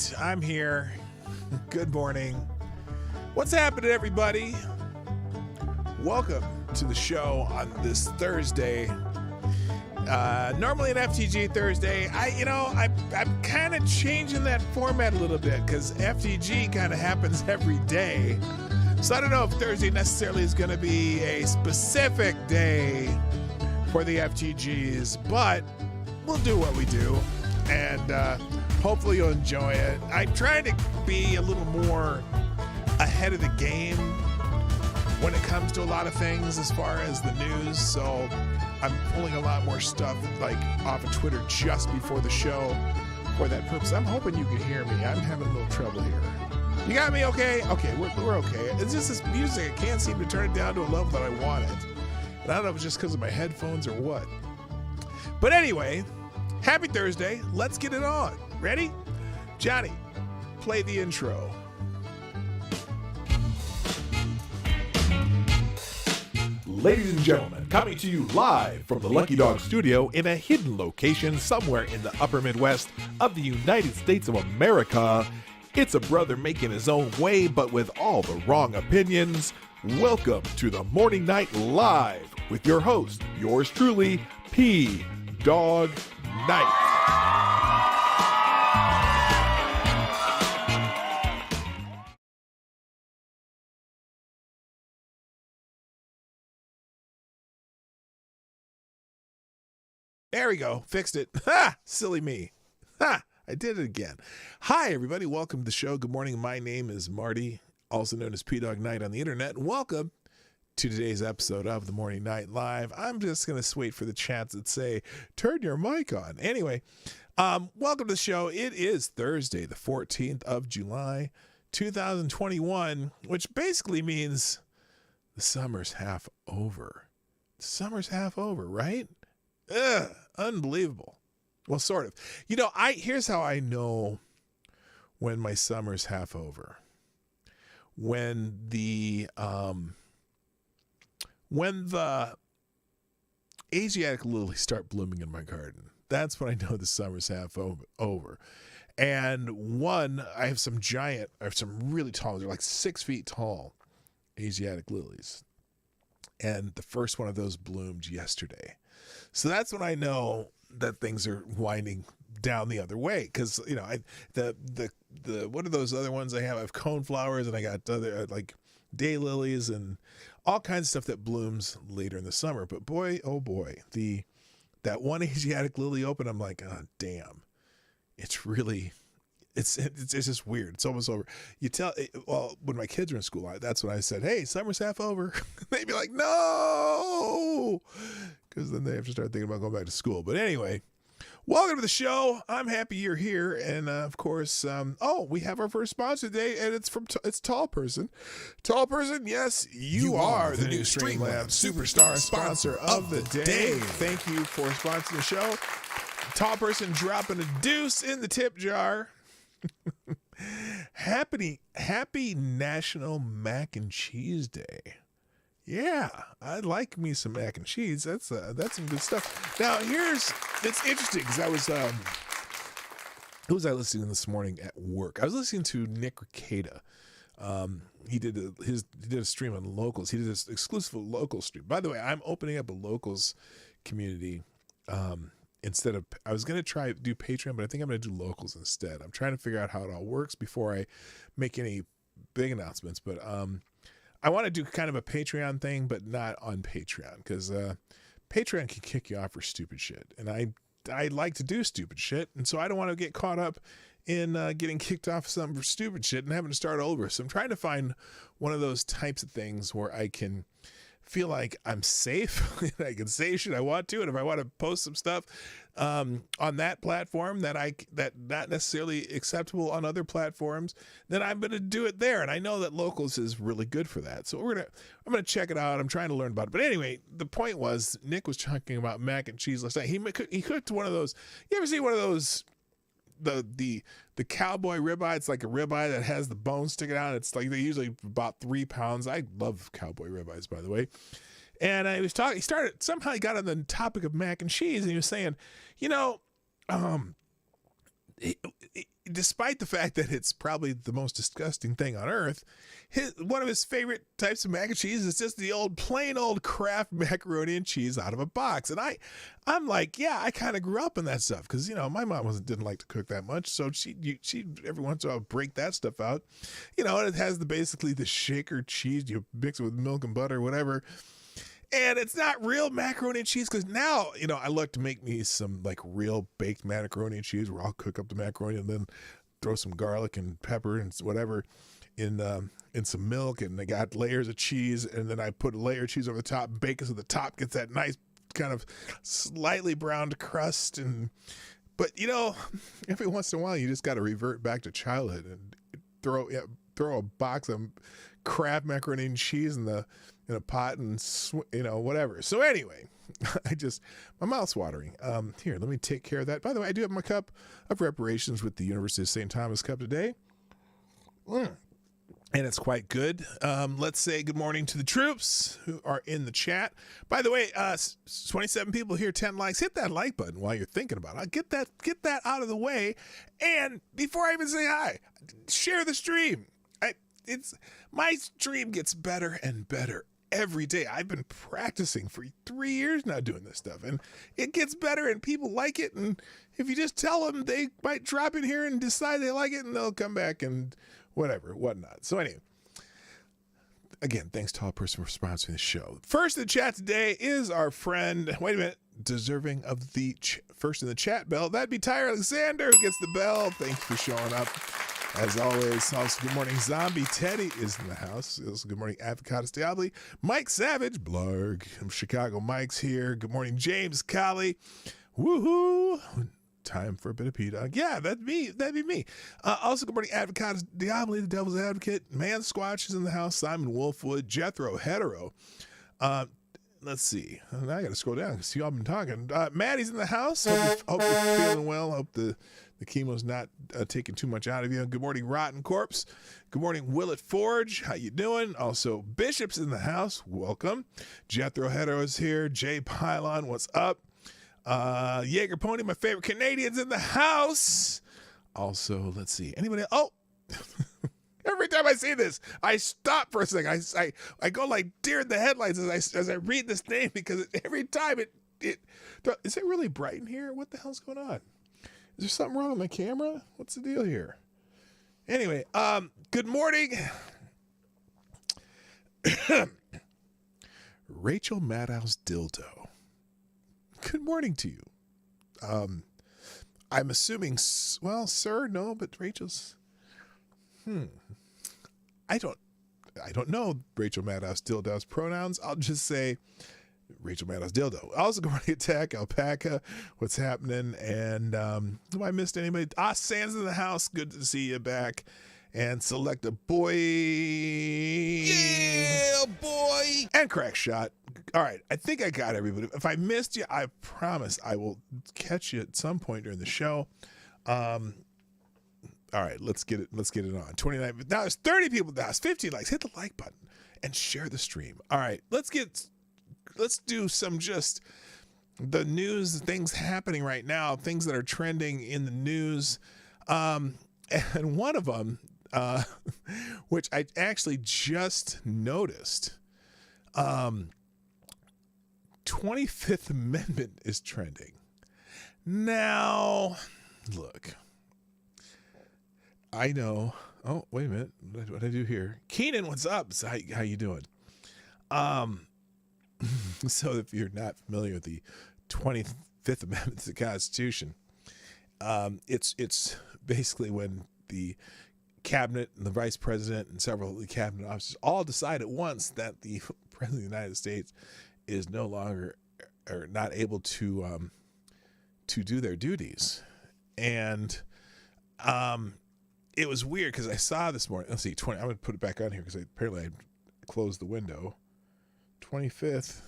right, I'm here. Good morning. What's happening, everybody? Welcome to the show on this Thursday. Normally an FTG Thursday. I'm kind of changing that format a little bit because FTG kind of happens every day. So I don't know if Thursday necessarily is going to be a specific day for the FTGs, but we'll do what we do, and hopefully you'll enjoy it. I'm trying to be a little more ahead of the game when it comes to a lot of things as far as the news, so I'm pulling a lot more stuff like off of Twitter just before the show for that purpose. I'm hoping you can hear me. I'm having a little trouble here. You got me okay? Okay, we're okay. It's just this music. I can't seem to turn it down to a level that I want it. And I don't know if it's just because of my headphones or what. But anyway, happy Thursday. Let's get it on. Ready? Johnny, play the intro. Ladies and gentlemen, coming to you live from the Lucky Dog Studio in a hidden location somewhere in the upper Midwest of the United States of America, it's a brother making his own way, but with all the wrong opinions. Welcome to the Morning Night Live with your host, yours truly, P. Dog Night. There we go. Fixed it. Ha! Silly me. Ha! I did it again. Hi, everybody. Welcome to the show. Good morning. My name is Marty, also known as P-Dog Night on the internet. And welcome to today's episode of the Morning Night Live. I'm just going to wait for the chats that say, turn your mic on. Anyway, welcome to the show. It is Thursday, the 14th of July, 2021, which basically means the summer's half over. The summer's half over, right? Ugh, unbelievable. Well, sort of. You know, here's how I know when my summer's half over. When the Asiatic lilies start blooming in my garden. That's when I know the summer's half over. And I have some really tall, they're like 6 feet tall Asiatic lilies. And the first one of those bloomed yesterday. So that's when I know that things are winding down the other way. Because, you know, what are those other ones I have? I have coneflowers, and I got other like daylilies and all kinds of stuff that blooms later in the summer. But boy, oh boy, that one Asiatic lily open, I'm like, oh damn, it's just weird. It's almost over. When my kids were in school, that's when I said, hey, summer's half over. They'd be like, no, because then they have to start thinking about going back to school. But anyway, welcome to the show. I'm happy you're here. And of course, we have our first sponsor today, and it's Tall Person. Tall Person, yes, you are the new Streamlab Superstar sponsor of the day. Thank you for sponsoring the show. Tall Person dropping a deuce in the tip jar. Happy National Mac and Cheese Day. Yeah, I like me some mac and cheese. That's some good stuff. Now it's interesting because who was I listening to this morning at work? I was listening to Nick Ricada. He did a stream on locals. He did this exclusive local stream. By the way, I'm opening up a locals community. Instead of, I was going to try do Patreon, but I think I'm going to do locals instead. I'm trying to figure out how it all works before I make any big announcements. But I want to do kind of a Patreon thing, but not on Patreon, because Patreon can kick you off for stupid shit. And I like to do stupid shit. And so I don't want to get caught up in getting kicked off something for stupid shit and having to start over. So I'm trying to find one of those types of things where I can feel like I'm safe and I can say shit I want to, and if I want to post some stuff on that platform that not necessarily acceptable on other platforms, then I'm going to do it there. And I know that locals is really good for that. So I'm going to check it out. I'm trying to learn about it. But anyway, the point was Nick was talking about mac and cheese last night. He cooked one of those. You ever see one of those the cowboy ribeye? It's like a ribeye that has the bone sticking out. It's like, they're usually about 3 pounds. I love cowboy ribeyes, by the way. And he got on the topic of mac and cheese, and he was saying, despite the fact that it's probably the most disgusting thing on earth, one of his favorite types of mac and cheese is just the old plain old Kraft macaroni and cheese out of a box. And I'm like, yeah, I kind of grew up in that stuff because, my mom didn't like to cook that much. So she every once in a while break that stuff out, and it has basically the shaker cheese. You mix it with milk and butter, whatever. And it's not real macaroni and cheese because now, I like to make me some like real baked macaroni and cheese where I'll cook up the macaroni and then throw some garlic and pepper and whatever in some milk, and I got layers of cheese, and then I put a layer of cheese over the top, bake it so the top gets that nice kind of slightly browned crust. But every once in a while you just got to revert back to childhood and throw a box of Kraft macaroni and cheese in a pot and whatever. So anyway, my mouth's watering. Here, let me take care of that. By the way, I do have my cup of reparations with the University of St. Thomas cup today. And it's quite good. Let's say good morning to the troops who are in the chat. By the way, 27 people here, 10 likes. Hit that like button while you're thinking about it. Get that out of the way. And before I even say hi, share the stream. My stream gets better and better every day. I've been practicing for 3 years now doing this stuff, and it gets better and people like it. And if you just tell them, they might drop in here and decide they like it, and they'll come back and whatnot. So anyway, again, thanks to all person for sponsoring the show. First in the chat today is our friend, wait a minute, deserving of the first in the chat bell. That'd be Tyre Alexander who gets the bell. Thank you for showing up. As always, also good morning, Zombie Teddy is in the house. Also, good morning, Avocados Diabli. Mike Savage, Blarg from Chicago. Mike's here. Good morning, James Colley. Woohoo! Time for a bit of P-Dog. Yeah, that'd be me. Also, good morning, Avocados Diabli, the Devil's Advocate. Man Squatch is in the house. Simon Wolfwood, Jethro Hetero. Let's see. I got to scroll down because see, y'all been talking. Maddie's in the house. Hope you're feeling well. Hope the chemo's not taking too much out of you. Good morning, Rotten Corpse. Good morning, Willett Forge. How you doing? Also, Bishop's in the house. Welcome. Jethro Hetero is here. Jay Pylon, what's up? Jaeger Pony, my favorite Canadian's in the house. Also, let's see. Anybody else? Oh! Every time I see this, I stop for a second. I go like deer in the headlights as I read this name because every time is it really bright in here? What the hell's going on? Is there something wrong with my camera? What's the deal here? Anyway, good morning. Rachel Maddow's dildo. Good morning to you. I'm assuming, well, sir, no, but Rachel's, I don't know Rachel Maddow's dildo's pronouns. I'll just say Rachel Maddow's dildo. Also, good morning, Attack Alpaca. What's happening? And have I missed anybody? Sands in the house. Good to see you back. And Select a Boy. Yeah, boy. And Crack Shot. All right, I think I got everybody. If I missed you, I promise I will catch you at some point during the show. All right, let's get it on. 29. Now there's 30 people. Now it's 15 likes. Hit the like button and share the stream. All right, let's do some just the news, things happening right now, things that are trending in the news. And one of them, which I actually just noticed, 25th Amendment is trending. Now, look, I know. Oh, wait a minute. What did I do here? Keenan, what's up? So how you doing? So if you're not familiar with the 25th Amendment to the Constitution, it's basically when the cabinet and the vice president and several of the cabinet officers all decide at once that the president of the United States is no longer or not able to do their duties. And it was weird because I saw this morning. Let's see, I'm going to put it back on here because apparently I closed the window. 25th.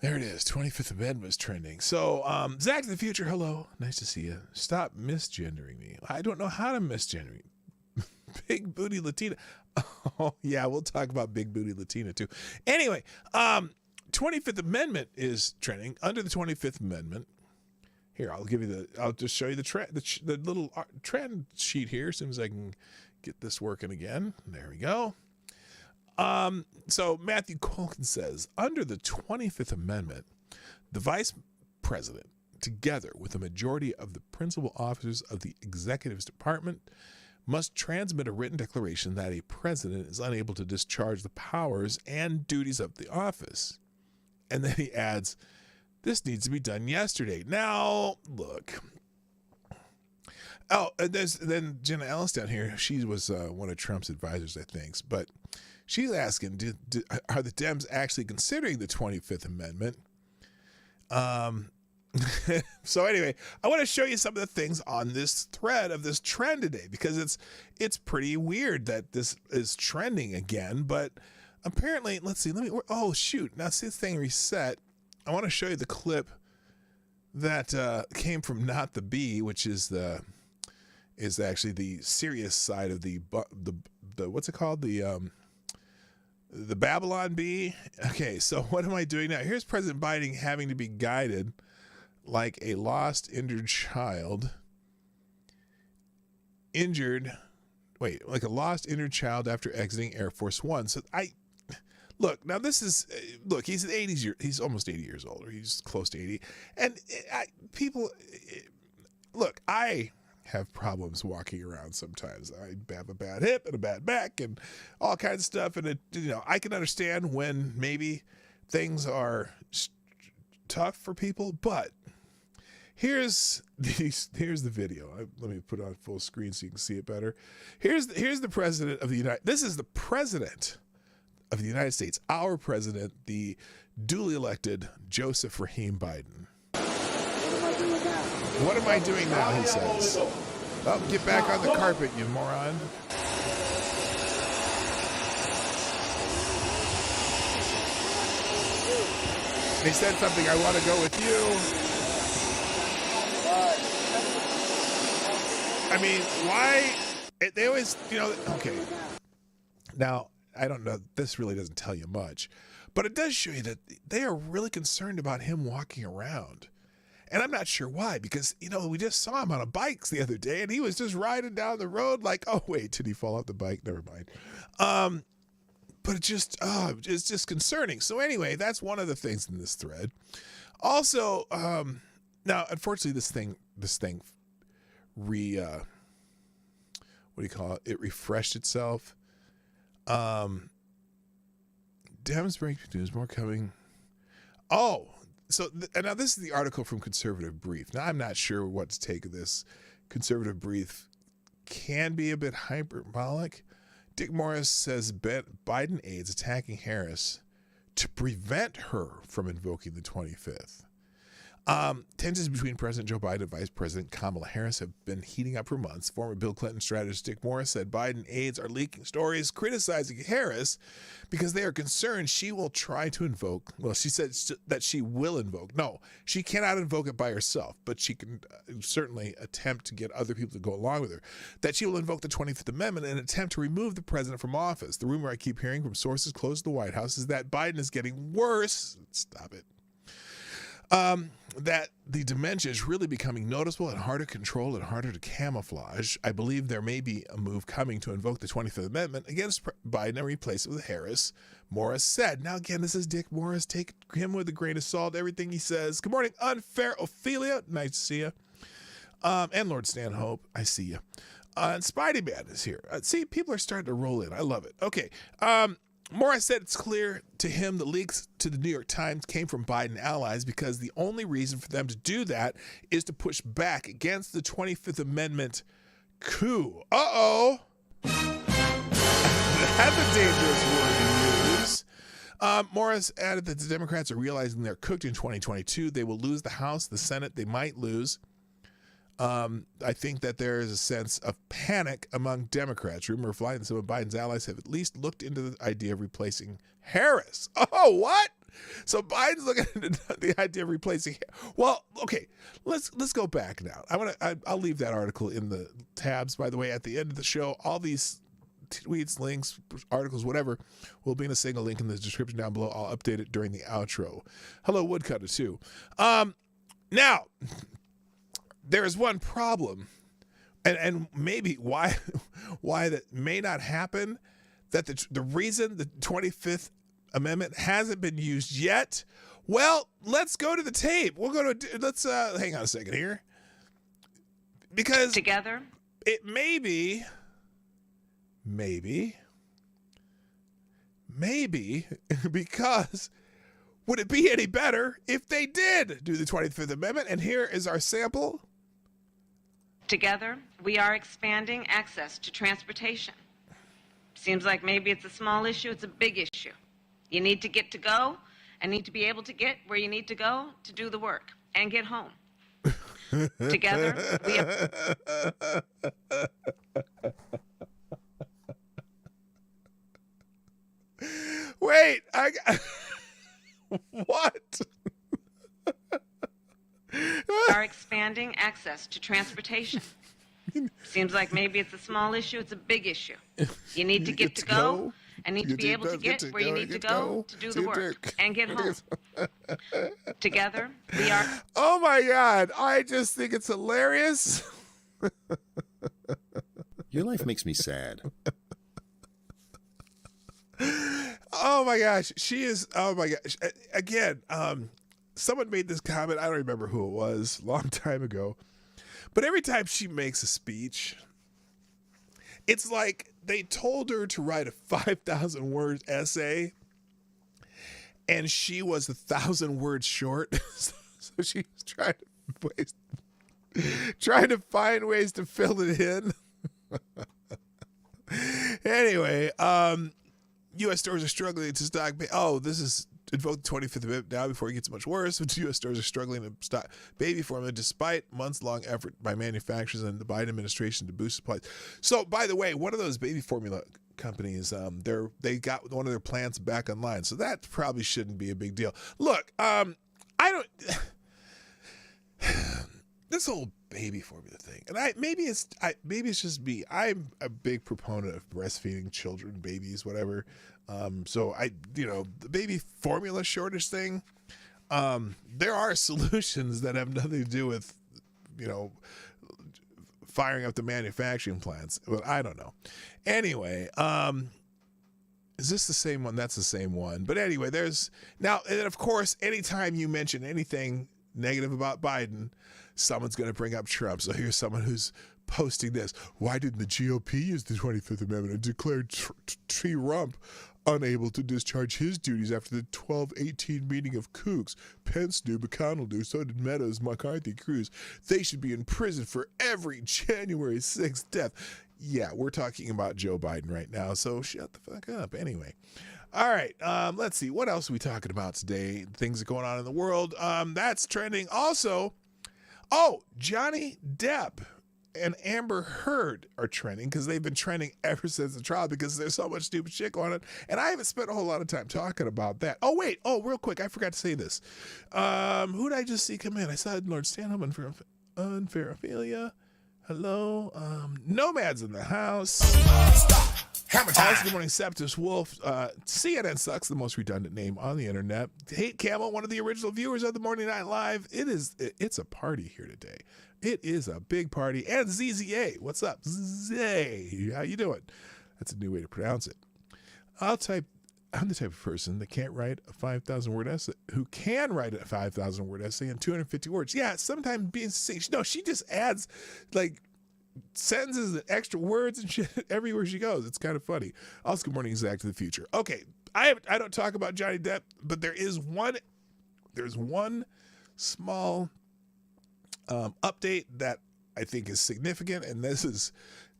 There it is. 25th Amendment was trending. So, Zach to the Future, hello. Nice to see you. Stop misgendering me. I don't know how to misgender you. Big Booty Latina. Oh, yeah, we'll talk about Big Booty Latina, too. Anyway, 25th Amendment is trending. Under the 25th Amendment, Here, I'll just show you the trend, the little trend sheet here. As soon as I can get this working again. There we go. So Matthew Colkin says, under the 25th Amendment, the vice president, together with a majority of the principal officers of the executive's department, must transmit a written declaration that a president is unable to discharge the powers and duties of the office. And then he adds, this needs to be done yesterday. Now, look. Oh, then Jenna Ellis down here. She was one of Trump's advisors, I think. But she's asking, are the Dems actually considering the 25th Amendment? So anyway, I want to show you some of the things on this thread of this trend today, because it's pretty weird that this is trending again. But apparently, let's see. Oh shoot! Now see, this thing reset. I want to show you the clip that came from Not the Bee, which is actually the serious side of the what's it called, the Babylon Bee. Okay, so what am I doing now? Here's President Biden having to be guided like a lost, injured child. Like a lost, injured child after exiting Air Force One. So look, now this is, he's he's almost 80 years old, or he's close to 80. And I have problems walking around sometimes. I have a bad hip and a bad back and all kinds of stuff. And I can understand when maybe things are tough for people, but here's the video. Let me put it on full screen so you can see it better. Here's the president of the this is the president of the United States, our president, the duly elected Joseph Rahim Biden. What am I doing now, he says. Oh, get back on the carpet, you moron. He said something, I want to go with you. I mean, why? They always, okay. Now, I don't know, this really doesn't tell you much, but it does show you that they are really concerned about him walking around. And I'm not sure why, because, we just saw him on a bike the other day and he was just riding down the road like, oh, wait, did he fall off the bike? Never mind. But it's just concerning. So anyway, that's one of the things in this thread. Also, now, unfortunately, this thing, it refreshed itself. Dems breaking news, more coming. Oh, so now this is the article from Conservative Brief. Now I'm not sure what to take of this. Conservative Brief can be a bit hyperbolic. Dick Morris says Biden aides attacking Harris to prevent her from invoking the 25th. Tensions between President Joe Biden and Vice President Kamala Harris have been heating up for months. Former Bill Clinton strategist Dick Morris said Biden aides are leaking stories criticizing Harris because they are concerned she will try to invoke. Well, she said that she will invoke. No, she cannot invoke it by herself, but she can certainly attempt to get other people to go along with her. That she will invoke the 25th Amendment and attempt to remove the president from office. The rumor I keep hearing from sources close to the White House is that Biden is getting worse. Stop it. That the dementia is really becoming noticeable and harder to control and harder to camouflage. I believe there may be a move coming to invoke the 25th Amendment against Biden and replace it with Harris, Morris said. Now, again, this is Dick Morris. Take him with a grain of salt, everything he says. Good morning, Unfair Ophelia. Nice to see you. And Lord Stanhope, I see you. And Spidey Man is here. See, people are starting to roll in. I love it. Okay. Morris said it's clear to him the leaks to the New York Times came from Biden allies because the only reason for them to do that is to push back against the 25th Amendment coup. Uh-oh. That's a dangerous word to use. Morris added that the Democrats are realizing they're cooked in 2022. They will lose the House, the Senate. They might lose. I think that there is a sense of panic among Democrats. Rumor flying that some of Biden's allies have at least looked into the idea of replacing Harris. Oh, what? So Biden's looking into the idea of replacing. Well, okay, let's go back now. I'll leave that article in the tabs. By the way, at the end of the show, all these tweets, links, articles, whatever, will be in a single link in the description down below. I'll update it during the outro. Hello, Woodcutter too. Now. there is one problem, and maybe why that may not happen, that the reason the 25th Amendment hasn't been used yet. Well, let's go to the tape. Let's hang on a second here. Because together, it may be because would it be any better if they did do the 25th Amendment? And here is our sample. together, we are expanding access to transportation. Seems like maybe it's a small issue, it's a big issue. You need to get to go and need to be able to get where you need to go to do the work and get home. Together, we are... Wait, what? are expanding access to transportation. Seems like maybe it's a small issue, it's a big issue. You need to get to go and need to be able to get where you need to go to do the work and get home. Together, we are... Oh my God, I just think it's hilarious. Your life makes me sad. Oh my gosh, she is. Oh my gosh. Again, someone made this comment. I don't remember who it was, a long time ago. But every time she makes a speech, it's like they told her to write a 5,000 word essay, and she was 1,000 words short. So she's trying to find ways to fill it in. Anyway, U.S. stores are struggling to stock. This is invoke the 25th Amendment now before it gets much worse. U.S. stores are struggling to stock baby formula despite months-long effort by manufacturers and the Biden administration to boost supplies. So, by the way, one of those baby formula companies, they got one of their plants back online. So that probably shouldn't be a big deal. Look, this whole baby formula thing, and maybe it's just me. I'm a big proponent of breastfeeding children, babies, whatever. So the baby formula shortage thing, there are solutions that have nothing to do with, firing up the manufacturing plants, but I don't know. Anyway, is this the same one? That's the same one. But anyway, and of course, anytime you mention anything negative about Biden, someone's going to bring up Trump. So here's someone who's posting this. Why didn't the GOP use the 25th Amendment and declare Trump unable to discharge his duties after the 12/18 meeting of kooks? Pence knew, McConnell knew, so did Meadows, McCarthy, Cruz. They should be in prison for every January 6th death. Yeah, we're talking about Joe Biden right now, so shut the fuck up. Anyway. All right, let's see. What else are we talking about today? Things that are going on in the world. That's trending also. Oh, Johnny Depp and Amber Heard are trending because they've been trending ever since the trial because there's so much stupid shit going on. And I haven't spent a whole lot of time talking about that. Oh, wait. Oh, real quick. I forgot to say this. Who did I just see come in? I saw Lord Stanhope from Unfair Ophelia. Hello. Nomad's in the house. Hammer time. Good morning, Septus Wolf. CNN sucks, the most redundant name on the internet. Hate Camel, one of the original viewers of the Morning Night Live. It's a party here today. It is a big party. And ZZA, what's up? Zay, how you doing? That's a new way to pronounce it. I'm the type of person that can't write a 5,000 word essay, who can write a 5,000 word essay in 250 words. Yeah, sometimes being succinct. No, she just adds like sentences and extra words and shit everywhere she goes. It's kind of funny. Also, good morning, Zach to the future. Okay, I don't talk about Johnny Depp, but there's one small update that I think is significant, and this is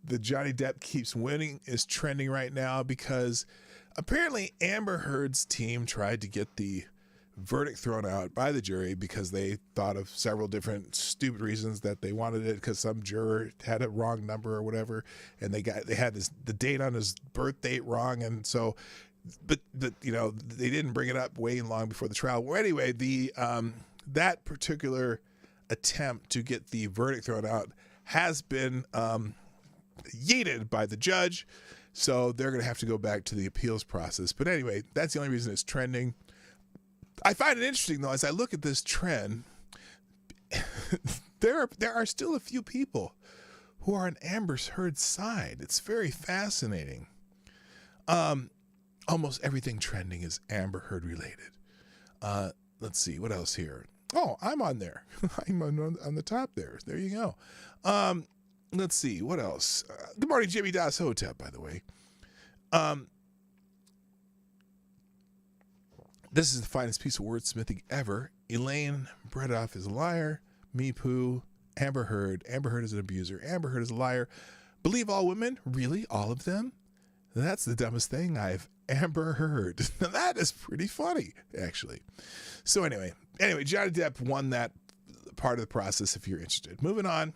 the Johnny Depp keeps winning is trending right now because apparently Amber Heard's team tried to get the verdict thrown out by the jury because they thought of several different stupid reasons that they wanted it, because some juror had a wrong number or whatever, and they had the date on his birth date wrong, and so but they didn't bring it up way long before the trial. Well, anyway, that particular attempt to get the verdict thrown out has been yeeted by the judge, so they're going to have to go back to the appeals process. But anyway, that's the only reason it's trending. I find it interesting, though, as I look at this trend, there are still a few people who are on Amber Heard's side. It's very fascinating. Almost everything trending is Amber Heard related. Let's see, what else here? Oh, I'm on there. I'm on the top there. There you go. Let's see, what else? Good morning, Jimmy Das Hotep, by the way. This is the finest piece of wordsmithing ever. Elaine Bredoff is a liar. Me Poo. Amber Heard. Amber Heard is an abuser. Amber Heard is a liar. Believe all women? Really? All of them? That's the dumbest thing I've ever heard. Now that is pretty funny, actually. So anyway, Johnny Depp won that part of the process if you're interested. Moving on.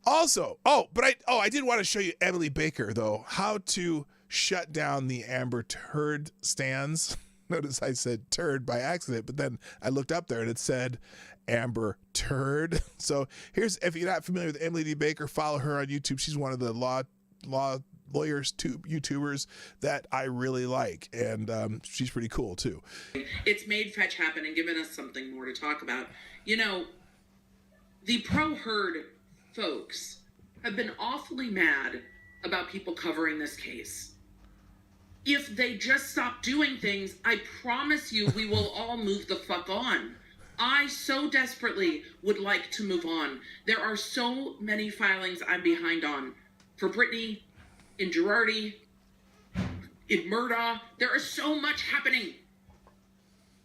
Also, I did want to show you Emily Baker, though, how to shut down the Amber Heard stands. Notice I said turd by accident, but then I looked up there and it said Amber Turd. So here's, if you're not familiar with Emily D. Baker, follow her on YouTube. She's one of the lawyers YouTubers that I really like, and she's pretty cool too. It's made Fetch happen and given us something more to talk about. You know, the pro-Heard folks have been awfully mad about people covering this case. If they just stop doing things, I promise you we will all move the fuck on. I so desperately would like to move on. There are so many filings I'm behind on. For Brittany, in Girardi, in Murdaugh, there is so much happening.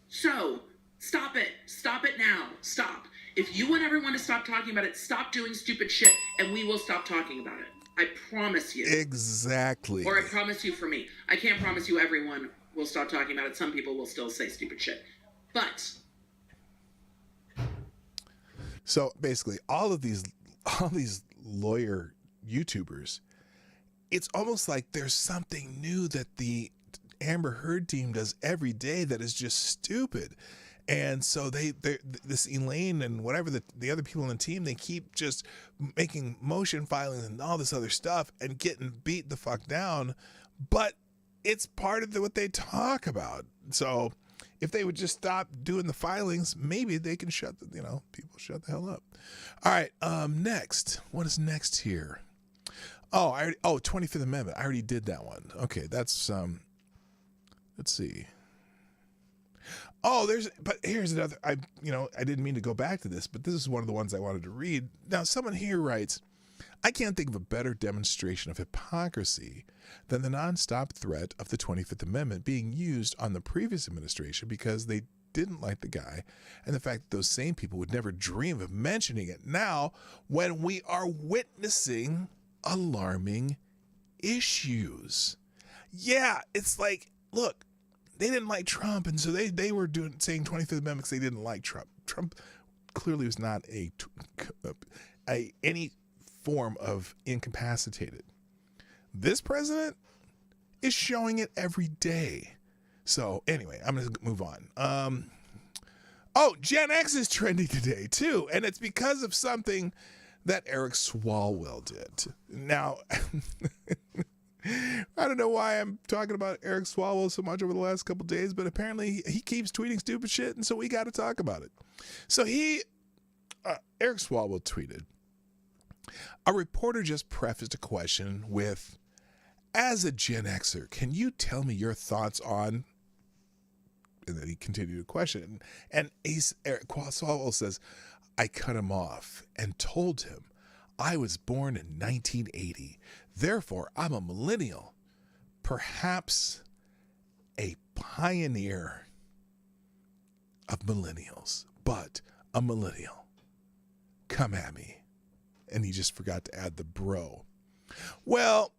So, stop it. Stop it now. Stop. If you want everyone to stop talking about it, stop doing stupid shit, and we will stop talking about it. I promise you. Exactly. Or I promise you for me. I can't promise you everyone will stop talking about it. Some people will still say stupid shit. But. So basically, all these lawyer YouTubers, it's almost like there's something new that the Amber Heard team does every day that is just stupid. And so this Elaine and whatever the other people on the team, they keep just making motion filings and all this other stuff and getting beat the fuck down. But it's part of what they talk about. So if they would just stop doing the filings, maybe they can people shut the hell up. All right. Next, what is next here? 25th Amendment. I already did that one. Okay. That's, let's see. Oh, here's another, I didn't mean to go back to this, but this is one of the ones I wanted to read. Now, someone here writes, I can't think of a better demonstration of hypocrisy than the nonstop threat of the 25th Amendment being used on the previous administration because they didn't like the guy, and the fact that those same people would never dream of mentioning it now when we are witnessing alarming issues. Yeah, it's like, look, they didn't like Trump, and so they were saying 25th Amendment because they didn't like Trump. Trump clearly was not any form of incapacitated. This president is showing it every day. So anyway, I'm going to move on. Gen X is trending today too, and it's because of something that Eric Swalwell did. Now, I don't know why I'm talking about Eric Swalwell so much over the last couple of days, but apparently he keeps tweeting stupid shit, and so we got to talk about it. So Eric Swalwell tweeted, a reporter just prefaced a question with, as a Gen Xer, can you tell me your thoughts on, and then he continued to question, and Eric Swalwell says, I cut him off and told him I was born in 1980. Therefore, I'm a millennial, perhaps a pioneer of millennials, but a millennial. Come at me. And he just forgot to add the bro. Well,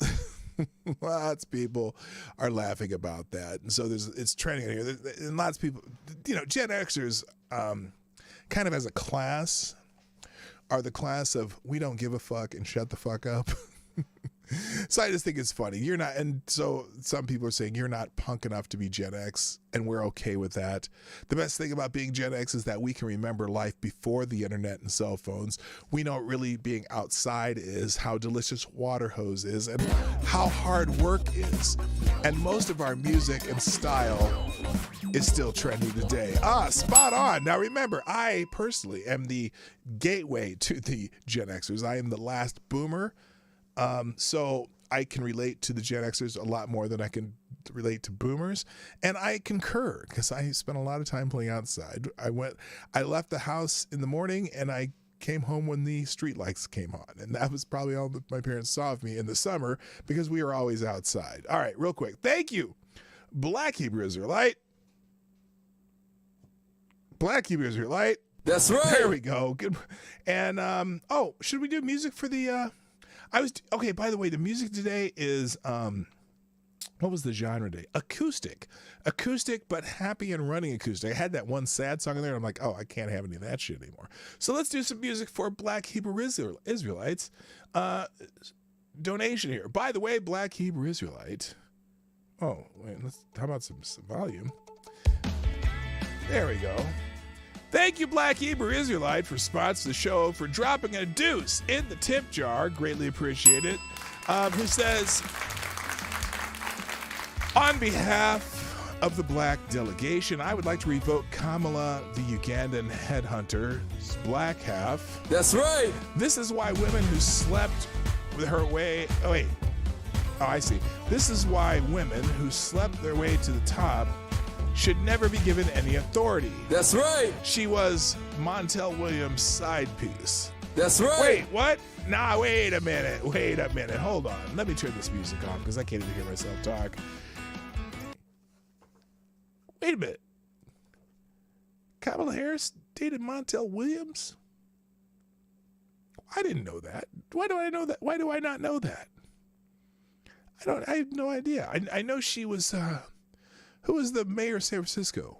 lots of people are laughing about that. And so it's trending here. And lots of people, Gen Xers, kind of as a class, are the class of we don't give a fuck and shut the fuck up. So I just think it's funny. You're not, and so some people are saying you're not punk enough to be Gen X, and we're okay with that. The best thing about being Gen X is that we can remember life before the internet and cell phones. We know really being outside is, how delicious water hose is, and how hard work is. And most of our music and style is still trendy today. Spot on. Now remember, I personally am the gateway to the Gen Xers. I am the last boomer. So I can relate to the Gen Xers a lot more than I can relate to boomers. And I concur because I spent a lot of time playing outside. I left the house in the morning and I came home when the street lights came on. And that was probably all that my parents saw of me in the summer because we were always outside. All right, real quick. Thank you, Black Hebrew Israelite. Black Hebrew Israelite. That's right. There we go. Good. And, should we do music for the, okay, by the way, the music today is, what was the genre today? Acoustic, but happy and running acoustic. I had that one sad song in there. And I'm like, oh, I can't have any of that shit anymore. So let's do some music for Black Hebrew Israelites. Donation here. By the way, Black Hebrew Israelite. Oh, wait, how about some volume? There we go. Thank you, Black Hebrew Israelite, for sponsoring the show, for dropping a deuce in the tip jar. Greatly appreciate it. Who says, on behalf of the black delegation, I would like to revoke Kamala, the Ugandan headhunter's black half. That's right. This is why women who slept with her way... I see. This is why women who slept their way to the top should never be given any authority. That's right. She was Montel Williams' side piece. That's right. Wait, what? Nah, wait a minute. Hold on. Let me turn this music on because I can't even hear myself talk. Wait a minute. Kamala Harris dated Montel Williams? I didn't know that. Why do I know that? Why do I not know that? I have no idea. I know she was... who was the mayor of San Francisco?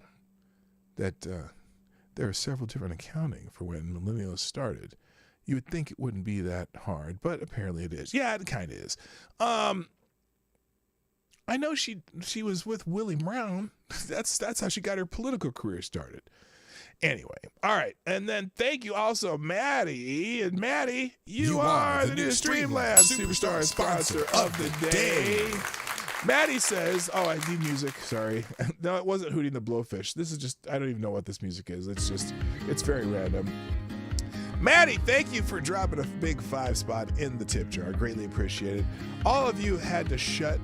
That there are several different accounting for when millennials started. You would think it wouldn't be that hard, but apparently it is. Yeah, it kind of is. I know she was with Willie Brown. That's how she got her political career started. Anyway, all right. And then thank you also, Maddie. And Maddie, you are the new Streamlabs Superstar sponsor of the day. Maddie says, I need music. Sorry. No, it wasn't Hootie and the Blowfish. This is just, I don't even know what this music is. It's very random. Maddie, thank you for dropping a big 5 spot in the tip jar. Greatly appreciated. All of you had to shut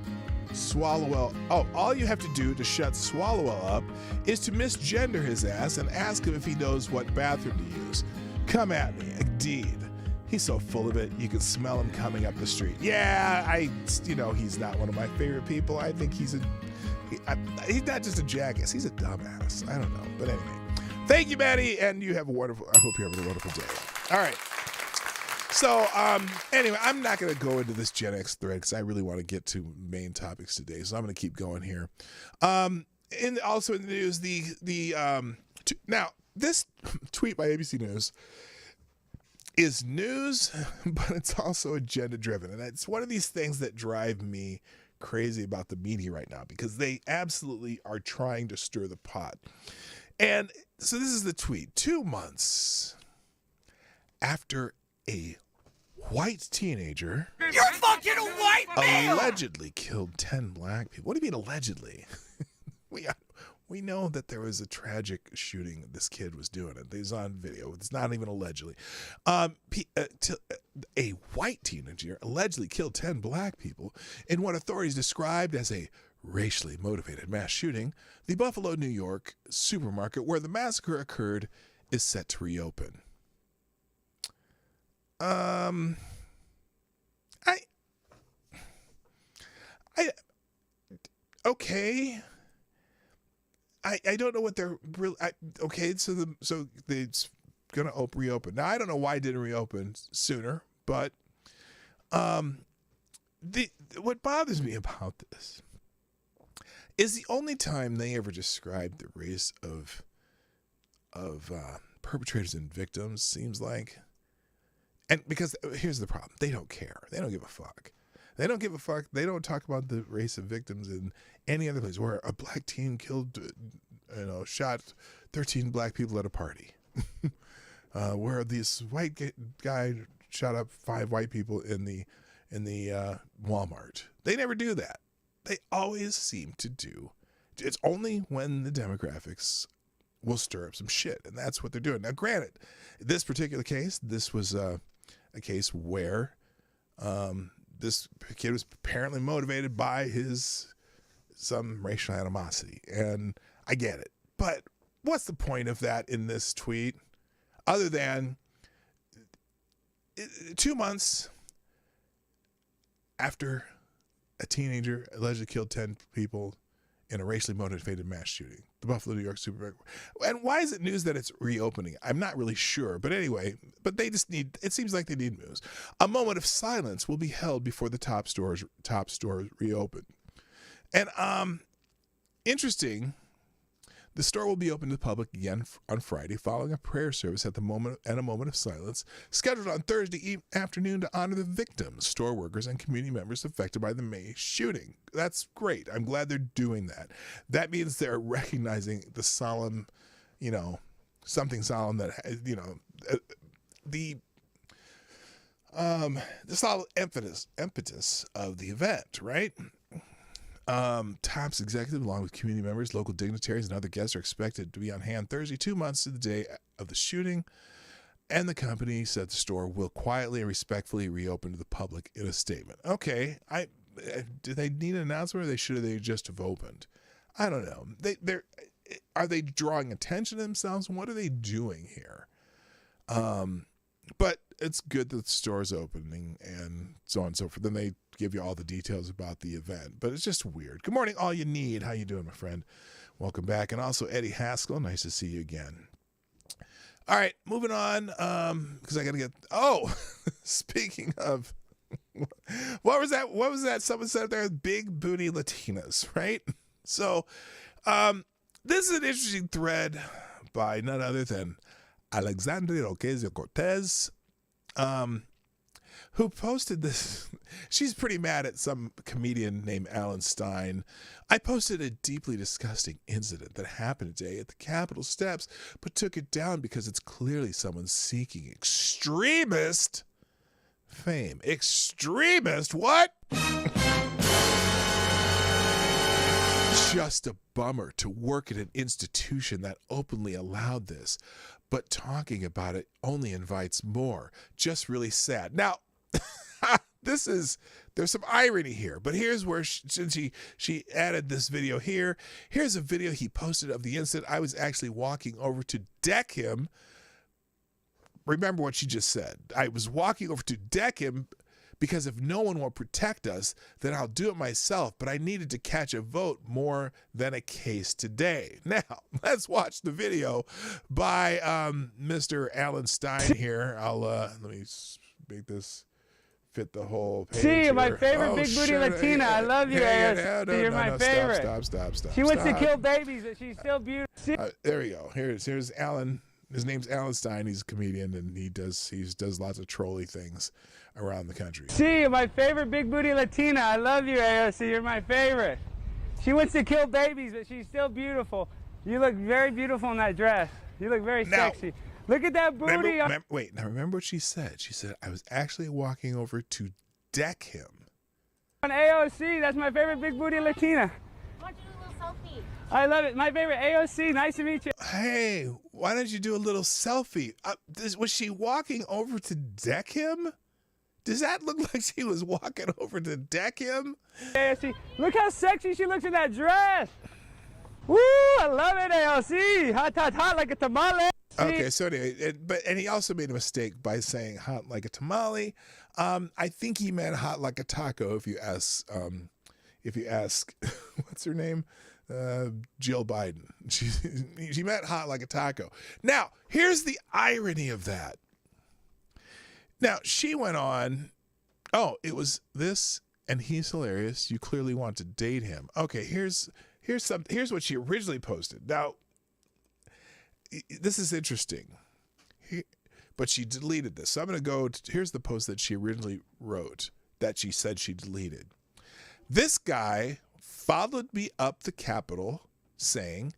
Swalwell. All you have to do to shut Swalwell up is to misgender his ass and ask him if he knows what bathroom to use. Come at me, indeed. He's so full of it, you can smell him coming up the street. Yeah, he's not one of my favorite people. I think he's not just a jackass, he's a dumbass. I don't know, but anyway. Thank you, Maddie, and I hope you have a wonderful day. All right. So, anyway, I'm not going to go into this Gen X thread because I really want to get to main topics today, so I'm going to keep going here. Also in the news, now, this tweet by ABC News is news, but it's also agenda driven. And it's one of these things that drive me crazy about the media right now because they absolutely are trying to stir the pot. And so this is the tweet. 2 months after a white teenager... You're fucking a white male! ...allegedly killed 10 black people. What do you mean allegedly? We know that there was a tragic shooting this kid was doing. It was on video. It's not even allegedly. A white teenager allegedly killed 10 black people in what authorities described as a racially motivated mass shooting. The Buffalo, New York supermarket where the massacre occurred is set to reopen. Okay. I don't know what they're really. Okay, so they're gonna reopen. Now I don't know why it didn't reopen sooner, but what bothers me about this is the only time they ever describe the race of perpetrators and victims seems like, and because here's the problem, they don't care, they don't give a fuck. They don't give a fuck. They don't talk about the race of victims in any other place where a black teen killed, shot 13 black people at a party. Where this white guy shot up 5 white people in the Walmart. They never do that. They always seem to do. It's only when the demographics will stir up some shit, and that's what they're doing. Now, granted, this particular case, this was a case where this kid was apparently motivated by some racial animosity, and I get it. But what's the point of that in this tweet, other than 2 months after a teenager allegedly killed 10 people in a racially motivated mass shooting, the Buffalo, New York supermarket. And why is it news that it's reopening? I'm not really sure. But anyway, it seems like they need news. A moment of silence will be held before the top stores reopen. And interesting, the store will be open to the public again on Friday following a prayer service at a moment of silence scheduled on Thursday afternoon to honor the victims, store workers, and community members affected by the May shooting. That's great. I'm glad they're doing that. That means they're recognizing the solemn, something solemn that, the solemn impetus of the event, right? TOPS executive, along with community members, local dignitaries, and other guests, are expected to be on hand Thursday, 2 months to the day of the shooting. And the company said the store will quietly and respectfully reopen to the public in a statement. Okay, do they need an announcement, or should they just have opened? I don't know. Are they drawing attention to themselves? What are they doing here? But it's good that the store is opening and so on and so forth. Then they give you all the details about the event, but it's just weird. Good morning, all you need. How you doing, my friend? Welcome back. And also Eddie Haskell, nice to see you again. All right, moving on, because I got to get, speaking of, what was that? Someone said there, big booty Latinas, right? So this is an interesting thread by none other than Alexandria Ocasio-Cortez, who posted this. She's pretty mad at some comedian named Alan Stein. I posted a deeply disgusting incident that happened today at the Capitol steps, but took it down because it's clearly someone seeking extremist fame. Extremist? What? Just a bummer to work at an institution that openly allowed this, but talking about it only invites more. Just really sad. Now, there's some irony here, but here's where she added this video here. Here's a video he posted of the incident. I was actually walking over to deck him. Remember what she just said. I was walking over to deck him because if no one will protect us, then I'll do it myself. But I needed to catch a vote more than a case today. Now, let's watch the video by Mr. Alan Stein here. Let me make this fit the whole page. See, here. my favorite big booty Latina. I love you, You're my favorite. Stop. She wants to kill babies, but she's still beautiful. There we go. Here's Alan. His name's Alan Stein. He's a comedian, and he does lots of trolly things around the country. See, my favorite big booty Latina. I love you, AOC. You're my favorite. She wants to kill babies, but she's still beautiful. You look very beautiful in that dress. You look very sexy. Look at that booty. Remember what she said. She said, I was actually walking over to deck him. On AOC, that's my favorite big booty Latina. Why don't you do a little selfie? I love it. My favorite AOC. Nice to meet you. Hey, why don't you do a little selfie? Was she walking over to deck him? Does that look like she was walking over to deck him? AOC, look how sexy she looks in that dress. Woo, I love it, AOC. Hot like a tamale. Okay, so anyway, and he also made a mistake by saying hot like a tamale. I think he meant hot like a taco. If you ask, what's her name? Jill Biden. She meant hot like a taco. Now, here's the irony of that. Now, she went on, it was this, and he's hilarious. You clearly want to date him. Okay, here's what she originally posted. Now, this is interesting, but she deleted this. So I'm going to go, here's the post that she originally wrote that she said she deleted. This guy followed me up the Capitol saying,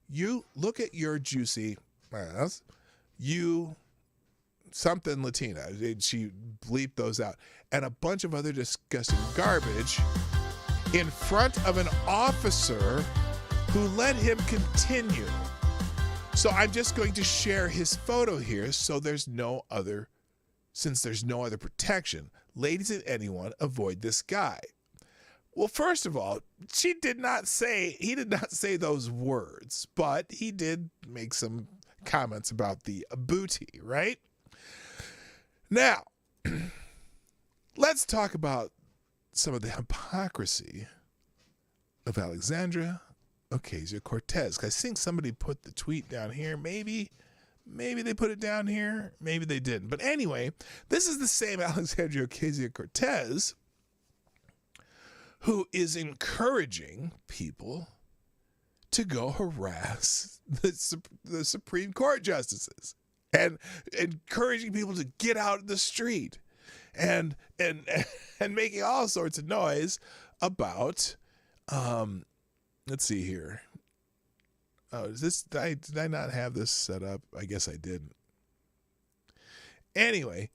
you look at your juicy ass, you something Latina. She bleeped those out. And a bunch of other disgusting garbage in front of an officer who let him continue. So I'm just going to share his photo here so since there's no other protection. Ladies and anyone, avoid this guy. Well, first of all, he did not say those words, but he did make some comments about the booty, right? Now, let's talk about some of the hypocrisy of Alexandria Ocasio-Cortez. I think somebody put the tweet down here. Maybe they put it down here. Maybe they didn't. But anyway, this is the same Alexandria Ocasio-Cortez who is encouraging people to go harass the Supreme Court justices and encouraging people to get out in the street and making all sorts of noise about let's see here. Oh, is this did I not have this set up? I guess I didn't. Anyway,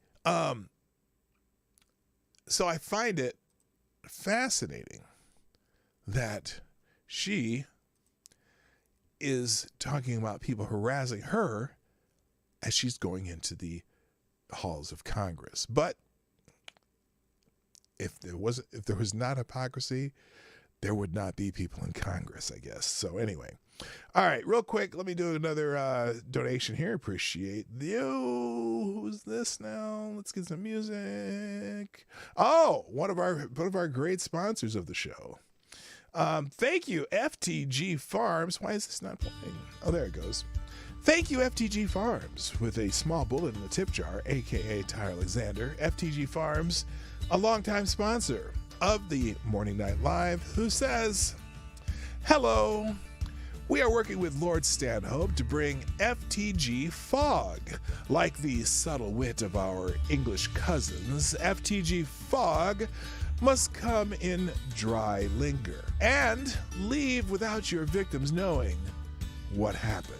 so I find it fascinating that she is talking about people harassing her as she's going into the halls of Congress. But if there was not hypocrisy, there would not be people in Congress, I guess. So anyway, all right, real quick, let me do another donation here. Appreciate you. Who's this now? Let's get some music. Oh, one of our great sponsors of the show. Thank you, FTG Farms. Why is this not playing? Oh, there it goes. Thank you, FTG Farms, with a small bullet in the tip jar, aka Ty Alexander. FTG Farms, a longtime sponsor of the Morning Night Live, who says, hello, we are working with Lord Stanhope to bring FTG fog. Like the subtle wit of our English cousins, FTG fog must come in dry linger and leave without your victims knowing what happened.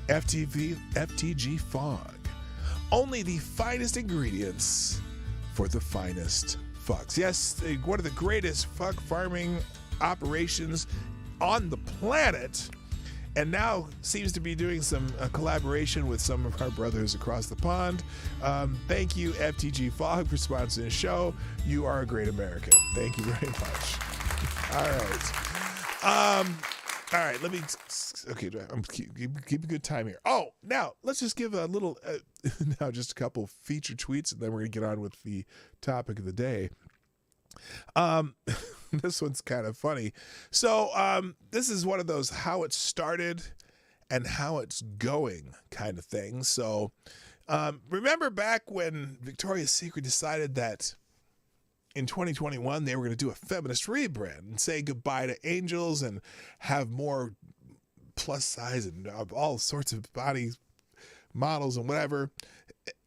FTG fog. Only the finest ingredients for the finest fucks. Yes, one of the greatest fuck farming operations on the planet, and now seems to be doing some collaboration with some of our brothers across the pond. Thank you, FTG Fog, for sponsoring the show. You are a great American. Thank you very much. All right. Okay, I'm keep a good time here. Oh, now let's just give a little, just a couple feature tweets, and then we're gonna get on with the topic of the day. This one's kind of funny. So this is one of those how it started and how it's going kind of things. So remember back when Victoria's Secret decided that in 2021 they were going to do a feminist rebrand and say goodbye to angels and have more plus size and all sorts of body models and whatever.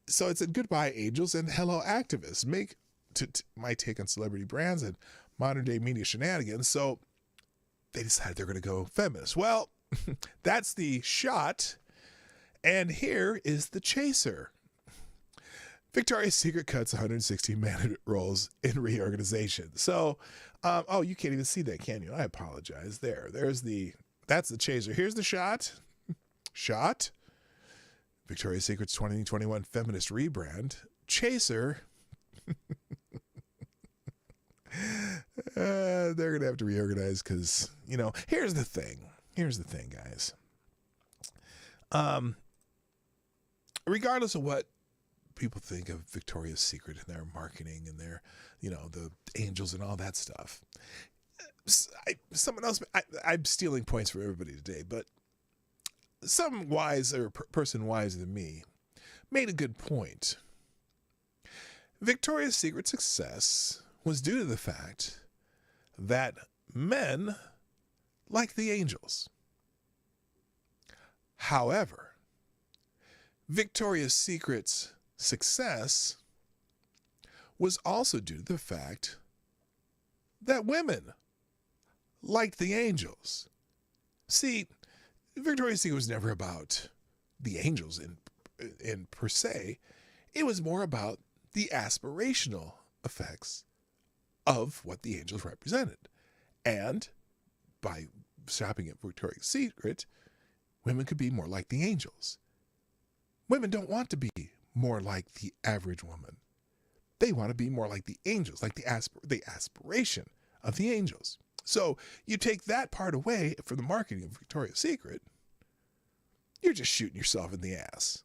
So it said goodbye angels and hello activists. Make my take on celebrity brands and modern day media shenanigans. So they decided they're going to go feminist. Well, that's the shot. And here is the chaser. Victoria's Secret cuts 160 management roles in reorganization. So, you can't even see that, can you? I apologize. That's the chaser. Here's the shot. Victoria's Secret's 2021 feminist rebrand. Chaser. They're going to have to reorganize because, here's the thing, guys. Regardless of what people think of Victoria's Secret and their marketing and their, the angels and all that stuff, I'm stealing points from everybody today, but some person wiser than me made a good point. Victoria's Secret success was due to the fact that men like the angels. However, Victoria's Secret's success was also due to the fact that women liked the angels. See, Victoria's Secret was never about the angels in per se. It was more about the aspirational effects of what the angels represented. And by shopping at Victoria's Secret, women could be more like the angels. Women don't want to be more like the average woman. They want to be more like the angels, like the aspiration of the angels. So you take that part away from the marketing of Victoria's Secret, you're just shooting yourself in the ass.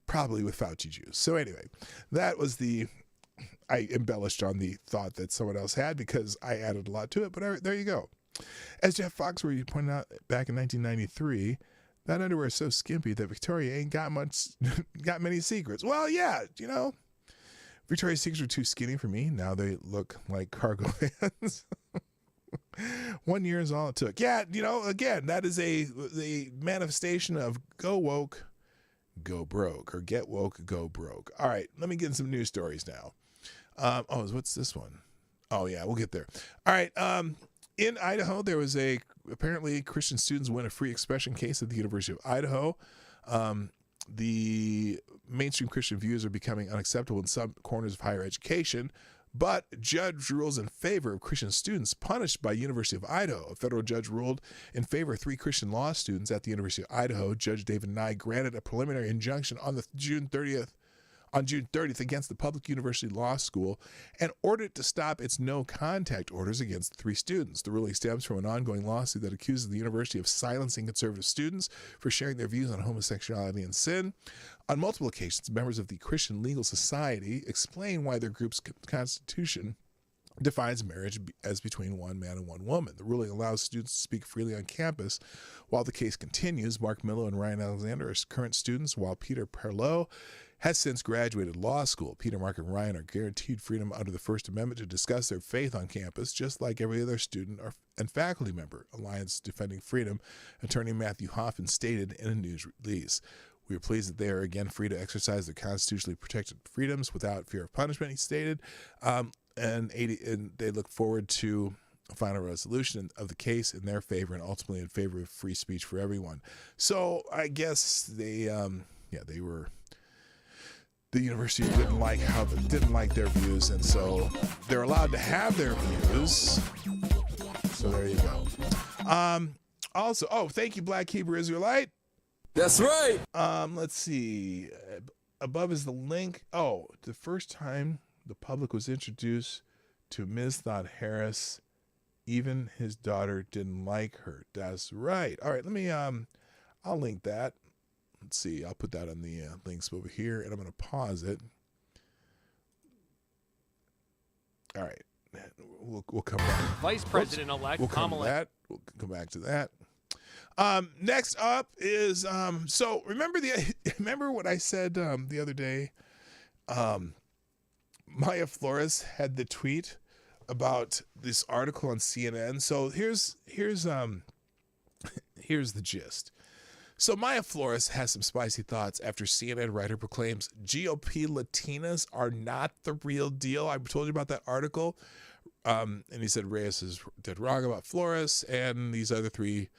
Probably with Fauci juice. So anyway, that was I embellished on the thought that someone else had because I added a lot to it, but there you go. As Jeff Foxworthy pointed out back in 1993, that underwear is so skimpy that Victoria ain't got many secrets. Well, yeah, Victoria's Secrets were too skinny for me. Now they look like cargo pants. 1 year is all it took. Yeah, again, that is a manifestation of go woke, go broke, or get woke, go broke. All right, let me get in some news stories now. What's this one? Oh, yeah, we'll get there. All right, in Idaho, there was apparently Christian students win a free expression case at the University of Idaho. The mainstream Christian views are becoming unacceptable in some corners of higher education, but judge rules in favor of Christian students punished by University of Idaho. A federal judge ruled in favor of 3 Christian law students at the University of Idaho. Judge David Nye granted a preliminary injunction on June 30th against the public university law school and ordered it to stop its no contact orders against the 3 students. The ruling stems from an ongoing lawsuit that accuses the university of silencing conservative students for sharing their views on homosexuality and sin. On multiple occasions, members of the Christian Legal Society explain why their group's constitution defines marriage as between one man and one woman. The ruling allows students to speak freely on campus while the case continues. Mark Millo and Ryan Alexander are current students, while Peter Perlow has since graduated law school. Peter, Mark, and Ryan are guaranteed freedom under the First Amendment to discuss their faith on campus, just like every other student and faculty member. Alliance Defending Freedom attorney Matthew Hoffman stated in a news release. We are pleased that they are again free to exercise their constitutionally protected freedoms without fear of punishment, he stated. And they look forward to a final resolution of the case in their favor and ultimately in favor of free speech for everyone. So I guess the university didn't like their views, and so they're allowed to have their views. So there you go. Also, thank you, Black Hebrew Israelite. That's right. Let's see. Above is the link. Oh, the first time the public was introduced to Ms. Thought Harris, even his daughter didn't like her. That's right. All right, let me I'll link that. Let's see. I'll put that on the links over here, and I'm going to pause it. All right. We'll come back. Vice President-elect Kamala. We'll come back to that. Next up is so remember what I said the other day. Maya Flores had the tweet about this article on CNN. So here's the gist. So Maya Flores has some spicy thoughts after CNN writer proclaims GOP Latinas are not the real deal. I told you about that article. And he said Reyes is dead wrong about Flores and these other 3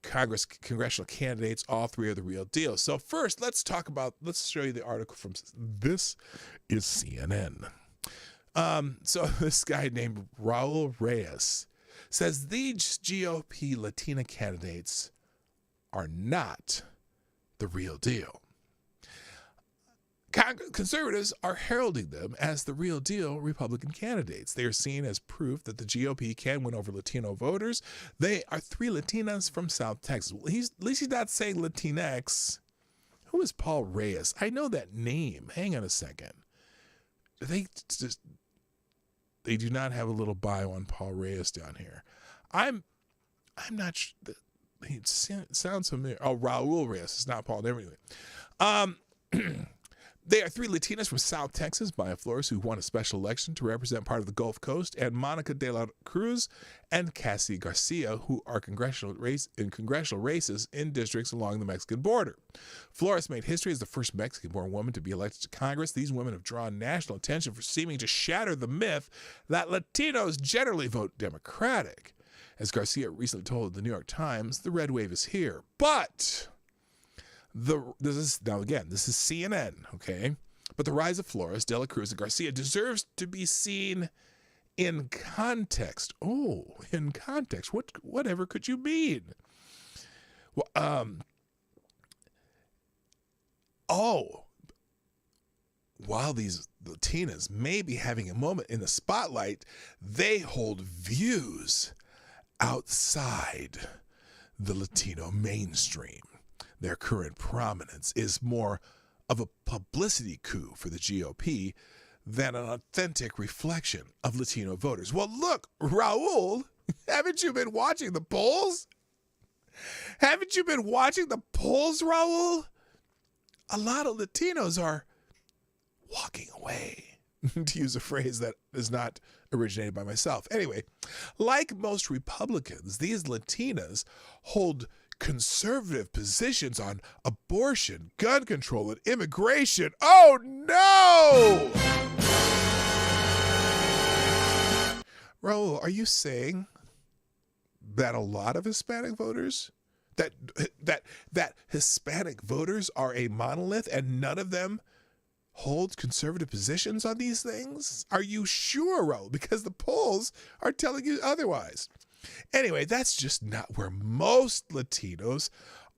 congressional candidates. All 3 are the real deal. So first, let's show you the article from this is CNN. So this guy named Raul Reyes says these GOP Latina candidates are not the real deal. Conservatives are heralding them as the real deal Republican candidates. They are seen as proof that the GOP can win over Latino voters. They are 3 Latinas from South Texas. Well, at least he's not saying Latinx. Who is Paul Reyes? I know that name. Hang on a second. They do not have a little bio on Paul Reyes down here. I'm not sure. He sounds familiar. Oh, Raul Reyes. It's not Paul. Anyway. They are three Latinas from South Texas, Maya Flores, who won a special election to represent part of the Gulf Coast, and Monica de la Cruz and Cassie Garcia, who are in congressional races in districts along the Mexican border. Flores made history as the first Mexican-born woman to be elected to Congress. These women have drawn national attention for seeming to shatter the myth that Latinos generally vote Democratic. As Garcia recently told the New York Times, the red wave is here. But this is CNN, okay? But the rise of Flores, De La Cruz, and Garcia deserves to be seen in context. Oh, in context. Whatever could you mean? Well, while these Latinas may be having a moment in the spotlight, they hold views outside the Latino mainstream. Their current prominence is more of a publicity coup for the GOP than an authentic reflection of Latino voters. Well, look, Raul, haven't you been watching the polls? Haven't you been watching the polls, Raul? A lot of Latinos are walking away, to use a phrase that is not originated by myself. Anyway, like most Republicans, these Latinas hold conservative positions on abortion, gun control, and immigration. Oh, no! Raul, are you saying that a lot of Hispanic voters, that Hispanic voters are a monolith and none of them hold conservative positions on these things? Are you sure, Raul? Because the polls are telling you otherwise. Anyway, that's just not where most Latinos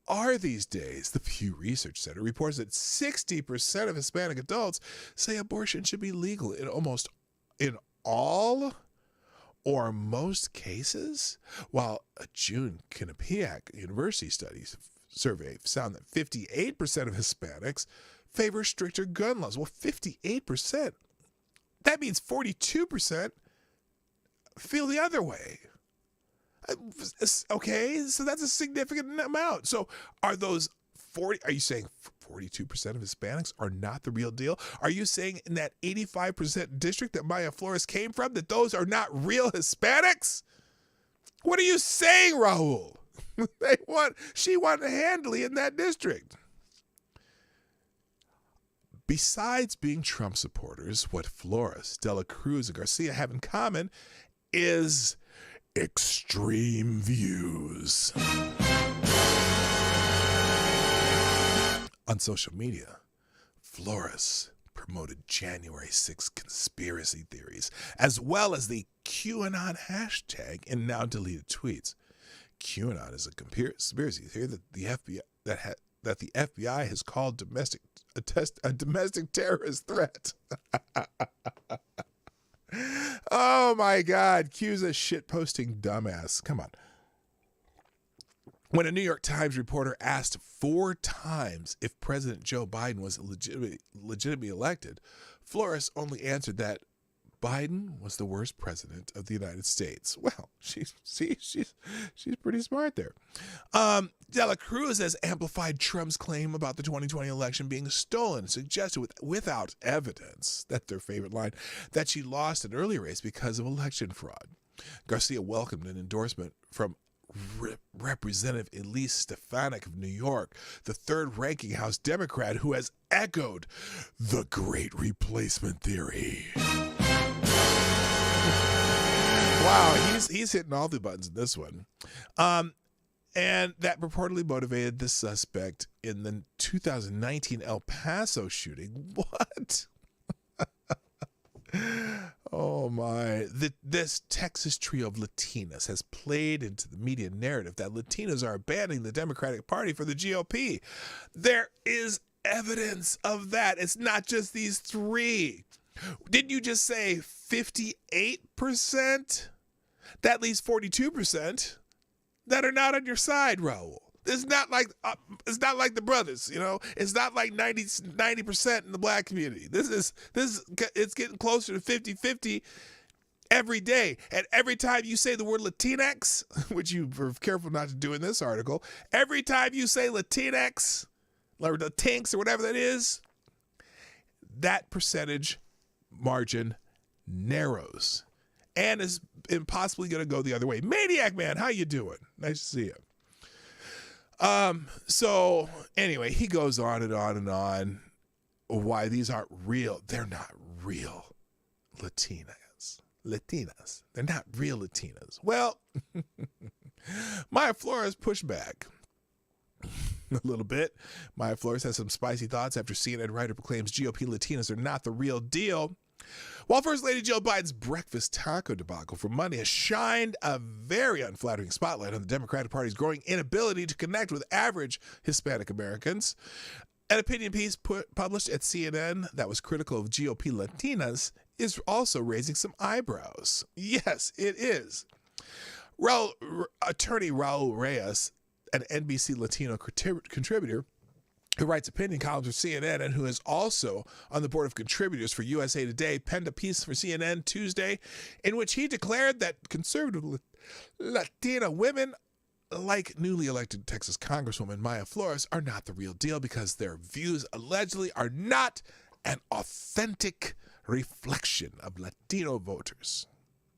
are these days. The Pew Research Center reports that 60% of Hispanic adults say abortion should be legal in all or most cases, while a June Quinnipiac University studies survey found that 58% of Hispanics favor stricter gun laws. Well, 58%. That means 42% feel the other way. Okay, so that's a significant amount. So are you saying 42% of Hispanics are not the real deal? Are you saying in that 85% district that Maya Flores came from that those are not real Hispanics? What are you saying, Raul? She won handily in that district. Besides being Trump supporters, what Flores, De La Cruz, and Garcia have in common is extreme views. On social media, Flores promoted January 6th conspiracy theories, as well as the QAnon hashtag in now deleted tweets. QAnon is a conspiracy theory that the FBI has called a domestic terrorist threat. Oh my God, Q's a shit-posting dumbass. Come on. When a New York Times reporter asked 4 times if President Joe Biden was legitimately elected, Flores only answered that Biden was the worst president of the United States. Well, she's pretty smart there. De La Cruz has amplified Trump's claim about the 2020 election being stolen, suggested without evidence, that's their favorite line, that she lost an early race because of election fraud. Garcia welcomed an endorsement from Representative Elise Stefanik of New York, the third-ranking House Democrat who has echoed the Great Replacement Theory. Wow, he's hitting all the buttons in this one. And that reportedly motivated the suspect in the 2019 El Paso shooting. What? Oh my. This Texas trio of Latinas has played into the media narrative that Latinas are abandoning the Democratic Party for the GOP. There is evidence of that. It's not just these 3. Didn't you just say 58%? That leaves 42% that are not on your side, Raul. It's not like the brothers, you know. It's not like 90% in the black community. It's getting closer to 50-50 every day. And every time you say the word Latinx, which you were careful not to do in this article, every time you say Latinx or Latinx or whatever that is, that percentage margin narrows and is impossibly going to go the other way. Maniac Man, how you doing? Nice to see you. So anyway, he goes on and on and on why these aren't real. They're not real Latinas. They're not real Latinas. Well, Maya Flores pushed back a little bit. Maya Flores has some spicy thoughts after CNN writer proclaims GOP Latinas are not the real deal. While First Lady Jill Biden's breakfast taco debacle from Monday has shined a very unflattering spotlight on the Democratic Party's growing inability to connect with average Hispanic Americans, an opinion piece published at CNN that was critical of GOP Latinas is also raising some eyebrows. Yes, it is. Attorney Raul Reyes, an NBC Latino contributor, who writes opinion columns for CNN and who is also on the board of contributors for USA Today, penned a piece for CNN Tuesday in which he declared that conservative Latina women, like newly elected Texas Congresswoman Maya Flores, are not the real deal because their views allegedly are not an authentic reflection of Latino voters.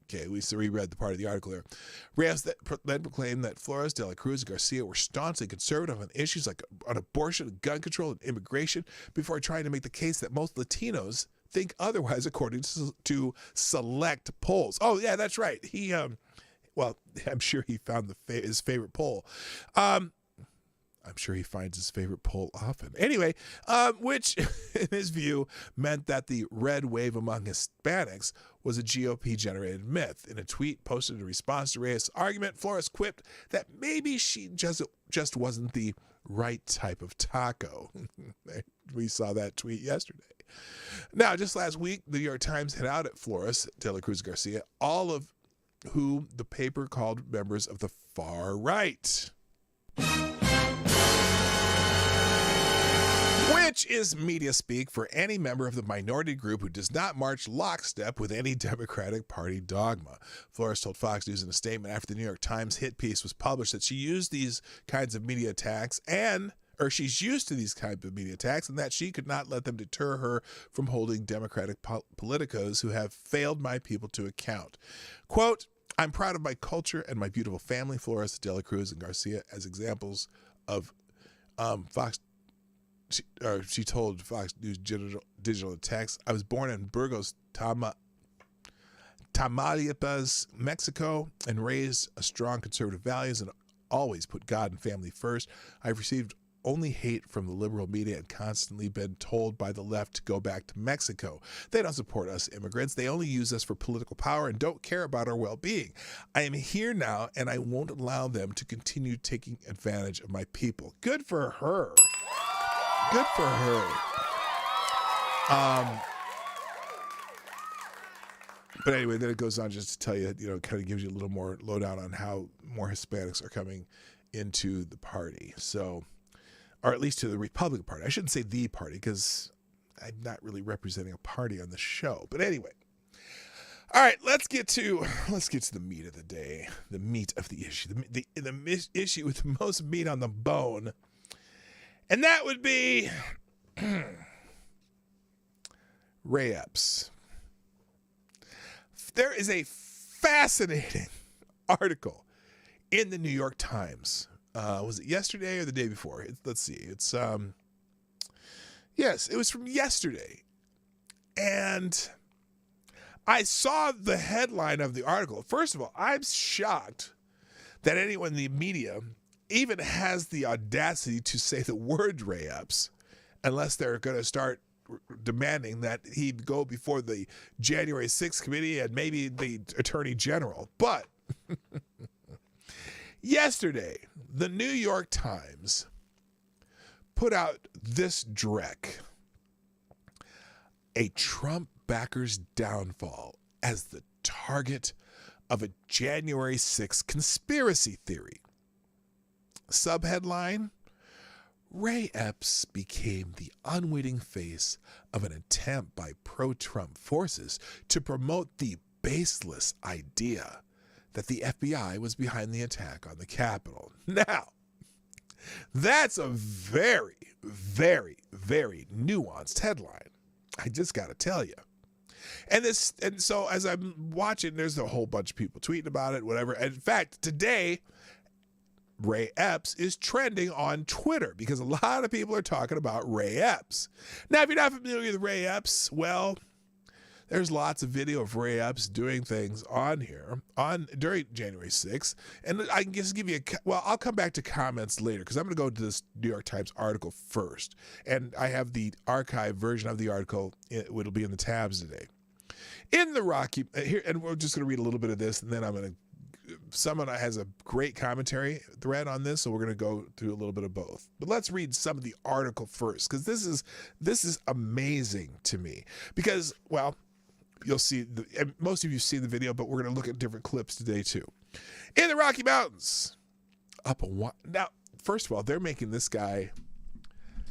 Okay, we reread the part of the article here. Reyes then proclaimed that Flores, De La Cruz, and Garcia were staunchly conservative on issues like on abortion, gun control, and immigration before trying to make the case that most Latinos think otherwise, according to select polls. Oh, yeah, that's right. He, well, I'm sure he found his favorite poll. I'm sure he finds his favorite poll often. Anyway, which, in his view, meant that the red wave among Hispanics was a GOP-generated myth. In a tweet posted in response to Reyes' argument, Flores quipped that maybe she just wasn't the right type of taco. We saw that tweet yesterday. Now, just last week, the New York Times hit out at Flores, De La Cruz Garcia, all of whom the paper called members of the far right. Which is media speak for any member of the minority group who does not march lockstep with any Democratic Party dogma. Flores told Fox News in a statement after the New York Times hit piece was published that she used these kinds of media attacks she's used to these kinds of media attacks and that she could not let them deter her from holding Democratic politicos who have failed my people to account. Quote, I'm proud of my culture and my beautiful family, Flores, De La Cruz, and Garcia, as examples of Fox. She told Fox News Digital Text, I was born in Burgos, Tamaulipas, Mexico, and raised a strong conservative values and always put God and family first. I've received only hate from the liberal media and constantly been told by the left to go back to Mexico. They don't support us immigrants. They only use us for political power and don't care about our well-being. I am here now, and I won't allow them to continue taking advantage of my people. Good for her. Good for her. But anyway, then it goes on just to tell you, kind of gives you a little more lowdown on how more Hispanics are coming into the party. So, or at least to the Republican Party. I shouldn't say the party because I'm not really representing a party on the show. But anyway. All right, let's get to the meat of the day, the meat of the issue, the issue with the most meat on the bone. And that would be Ray Epps. There is a fascinating article in the New York Times. Was it yesterday or the day before? Let's see. It's yes, it was from yesterday. And I saw the headline of the article. First of all, I'm shocked that anyone in the media even has the audacity to say the word Ray Epps unless they're going to start demanding that he go before the January 6th committee and maybe the Attorney General. But yesterday, the New York Times put out this dreck, a Trump backer's downfall as the target of a January 6th conspiracy theory. Subheadline, Ray Epps became the unwitting face of an attempt by pro-Trump forces to promote the baseless idea that the FBI was behind the attack on the Capitol. Now, that's a very, very, very nuanced headline. I just got to tell you. And so as I'm watching, there's a whole bunch of people tweeting about it, whatever. And in fact, today, Ray Epps is trending on Twitter because a lot of people are talking about Ray Epps. Now, if you're not familiar with Ray Epps, well, there's lots of video of Ray Epps doing things on here during January 6th. And I can just give you I'll come back to comments later because I'm going to go to this New York Times article first. And I have the archived version of the article. It'll be in the tabs today. In the Rocky, here, and we're just going to read a little bit of this, and then I'm going to, someone has a great commentary thread on this, so we're going to go through a little bit of both. But let's read some of the article first, because this is amazing to me. Because, well, you'll see, and most of you see the video, but we're going to look at different clips today too. In the Rocky Mountains, now, first of all, they're making this guy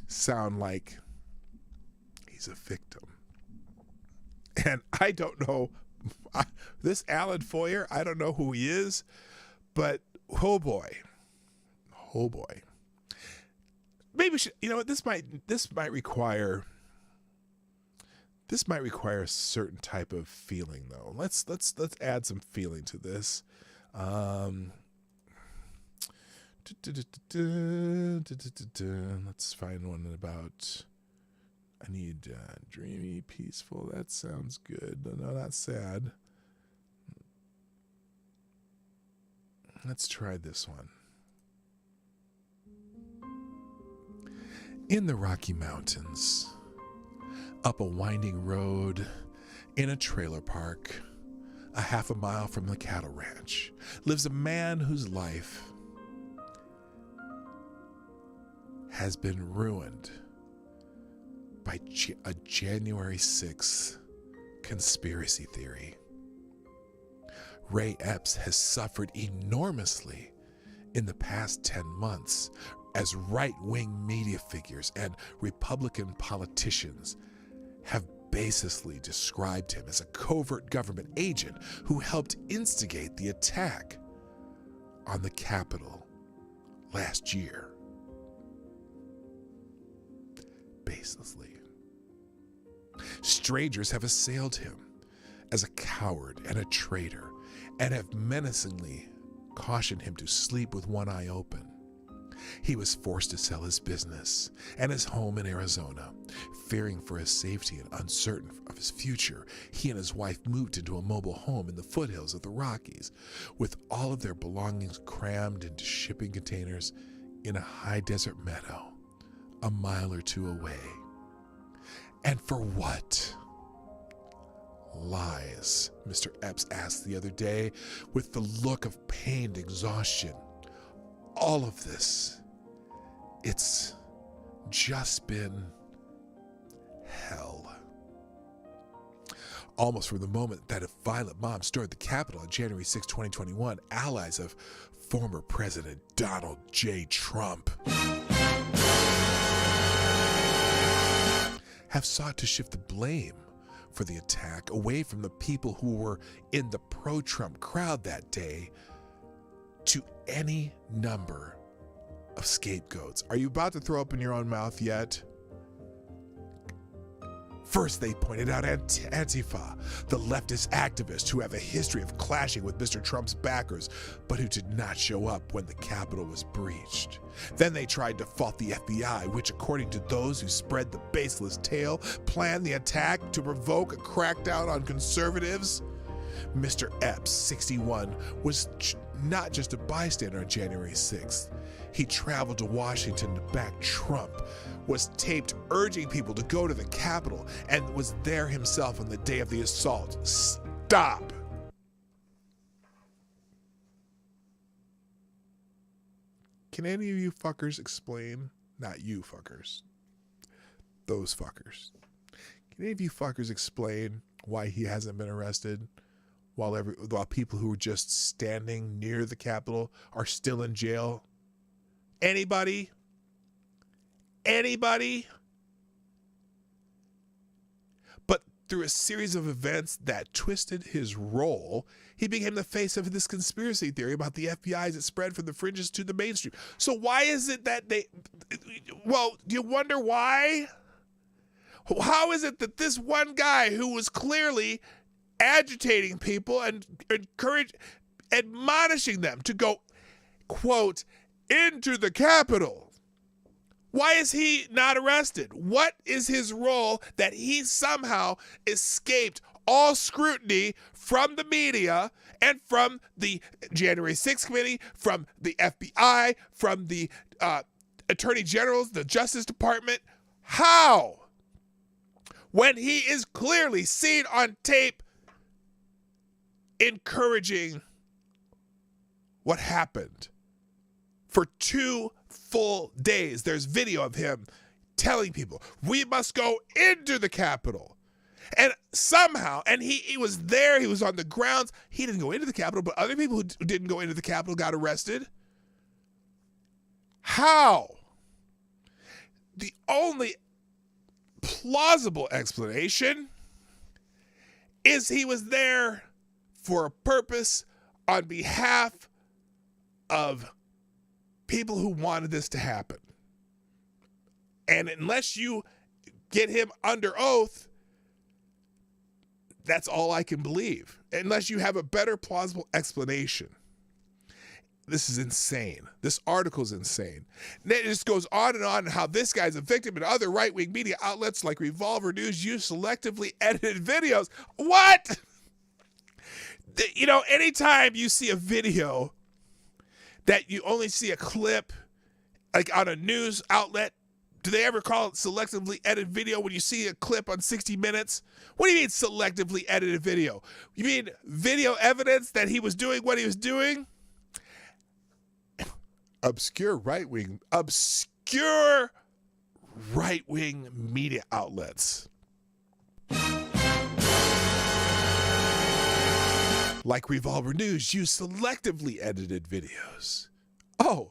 sound like he's a victim. And I don't know, this Alan Foyer, I don't know who he is, but oh boy. Maybe we should, you know what, this might require a certain type of feeling though. Let's add some feeling to this. Let's find one about, I need dreamy, peaceful. That sounds good. No, not sad. Let's try this one. In the Rocky Mountains, up a winding road, in a trailer park, a half a mile from the cattle ranch, lives a man whose life has been ruined by a January 6th conspiracy theory. Ray Epps has suffered enormously in the past 10 months as right-wing media figures and Republican politicians have baselessly described him as a covert government agent who helped instigate the attack on the Capitol last year. Baselessly. Strangers have assailed him as a coward and a traitor and have menacingly cautioned him to sleep with one eye open. He was forced to sell his business and his home in Arizona. Fearing for his safety and uncertain of his future, he and his wife moved into a mobile home in the foothills of the Rockies, with all of their belongings crammed into shipping containers in a high desert meadow a mile or two away. And for what? Lies, Mr. Epps asked the other day with the look of pained exhaustion. All of this, it's just been hell. Almost from the moment that a violent mob stormed the Capitol on January 6, 2021, allies of former President Donald J. Trump have sought to shift the blame for the attack away from the people who were in the pro-Trump crowd that day to any number of scapegoats. Are you about to throw up in your own mouth yet? First, they pointed out Antifa, the leftist activists who have a history of clashing with Mr. Trump's backers, but who did not show up when the Capitol was breached. Then they tried to fault the FBI, which, according to those who spread the baseless tale, planned the attack to provoke a crackdown on conservatives. Mr. Epps, 61, was not just a bystander on January 6th. He traveled to Washington to back Trump, was taped urging people to go to the Capitol, and was there himself on the day of the assault. Stop! Can any of you fuckers explain? Not you fuckers. Those fuckers. Can any of you fuckers explain why he hasn't been arrested while people who were just standing near the Capitol are still in jail? Anybody? Anybody? But through a series of events that twisted his role, he became the face of this conspiracy theory about the FBI as it spread from the fringes to the mainstream. So why is it that do you wonder why? How is it that this one guy who was clearly agitating people and admonishing them to go, quote, into the Capitol, why is he not arrested? What is his role that he somehow escaped all scrutiny from the media and from the January 6th committee, from the FBI, from the Attorney General's, the Justice Department? How? When he is clearly seen on tape encouraging what happened for 2 full days. There's video of him telling people, we must go into the Capitol. And somehow, and he was there, he was on the grounds, he didn't go into the Capitol, but other people who didn't go into the Capitol got arrested. How? The only plausible explanation is he was there for a purpose on behalf of people who wanted this to happen. And unless you get him under oath, that's all I can believe. Unless you have a better plausible explanation. This is insane. This article is insane. And it just goes on and how this guy's a victim and other right-wing media outlets like Revolver News use selectively edited videos. What? You know, anytime you see a video that you only see a clip, like on a news outlet, do they ever call it selectively edited video when you see a clip on 60 Minutes? What do you mean selectively edited video? You mean video evidence that he was doing what he was doing? Obscure right-wing media outlets like Revolver News use selectively edited videos. Oh,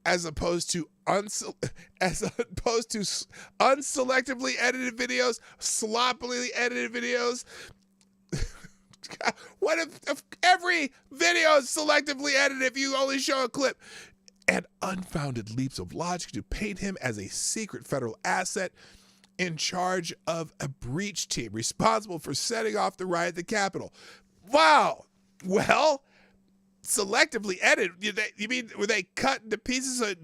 as opposed to unselectively edited videos, sloppily edited videos. What if every video is selectively edited if you only show a clip? And unfounded leaps of logic to paint him as a secret federal asset in charge of a breach team responsible for setting off the riot at the Capitol. Wow. Well, selectively edited, you mean were they cut into pieces of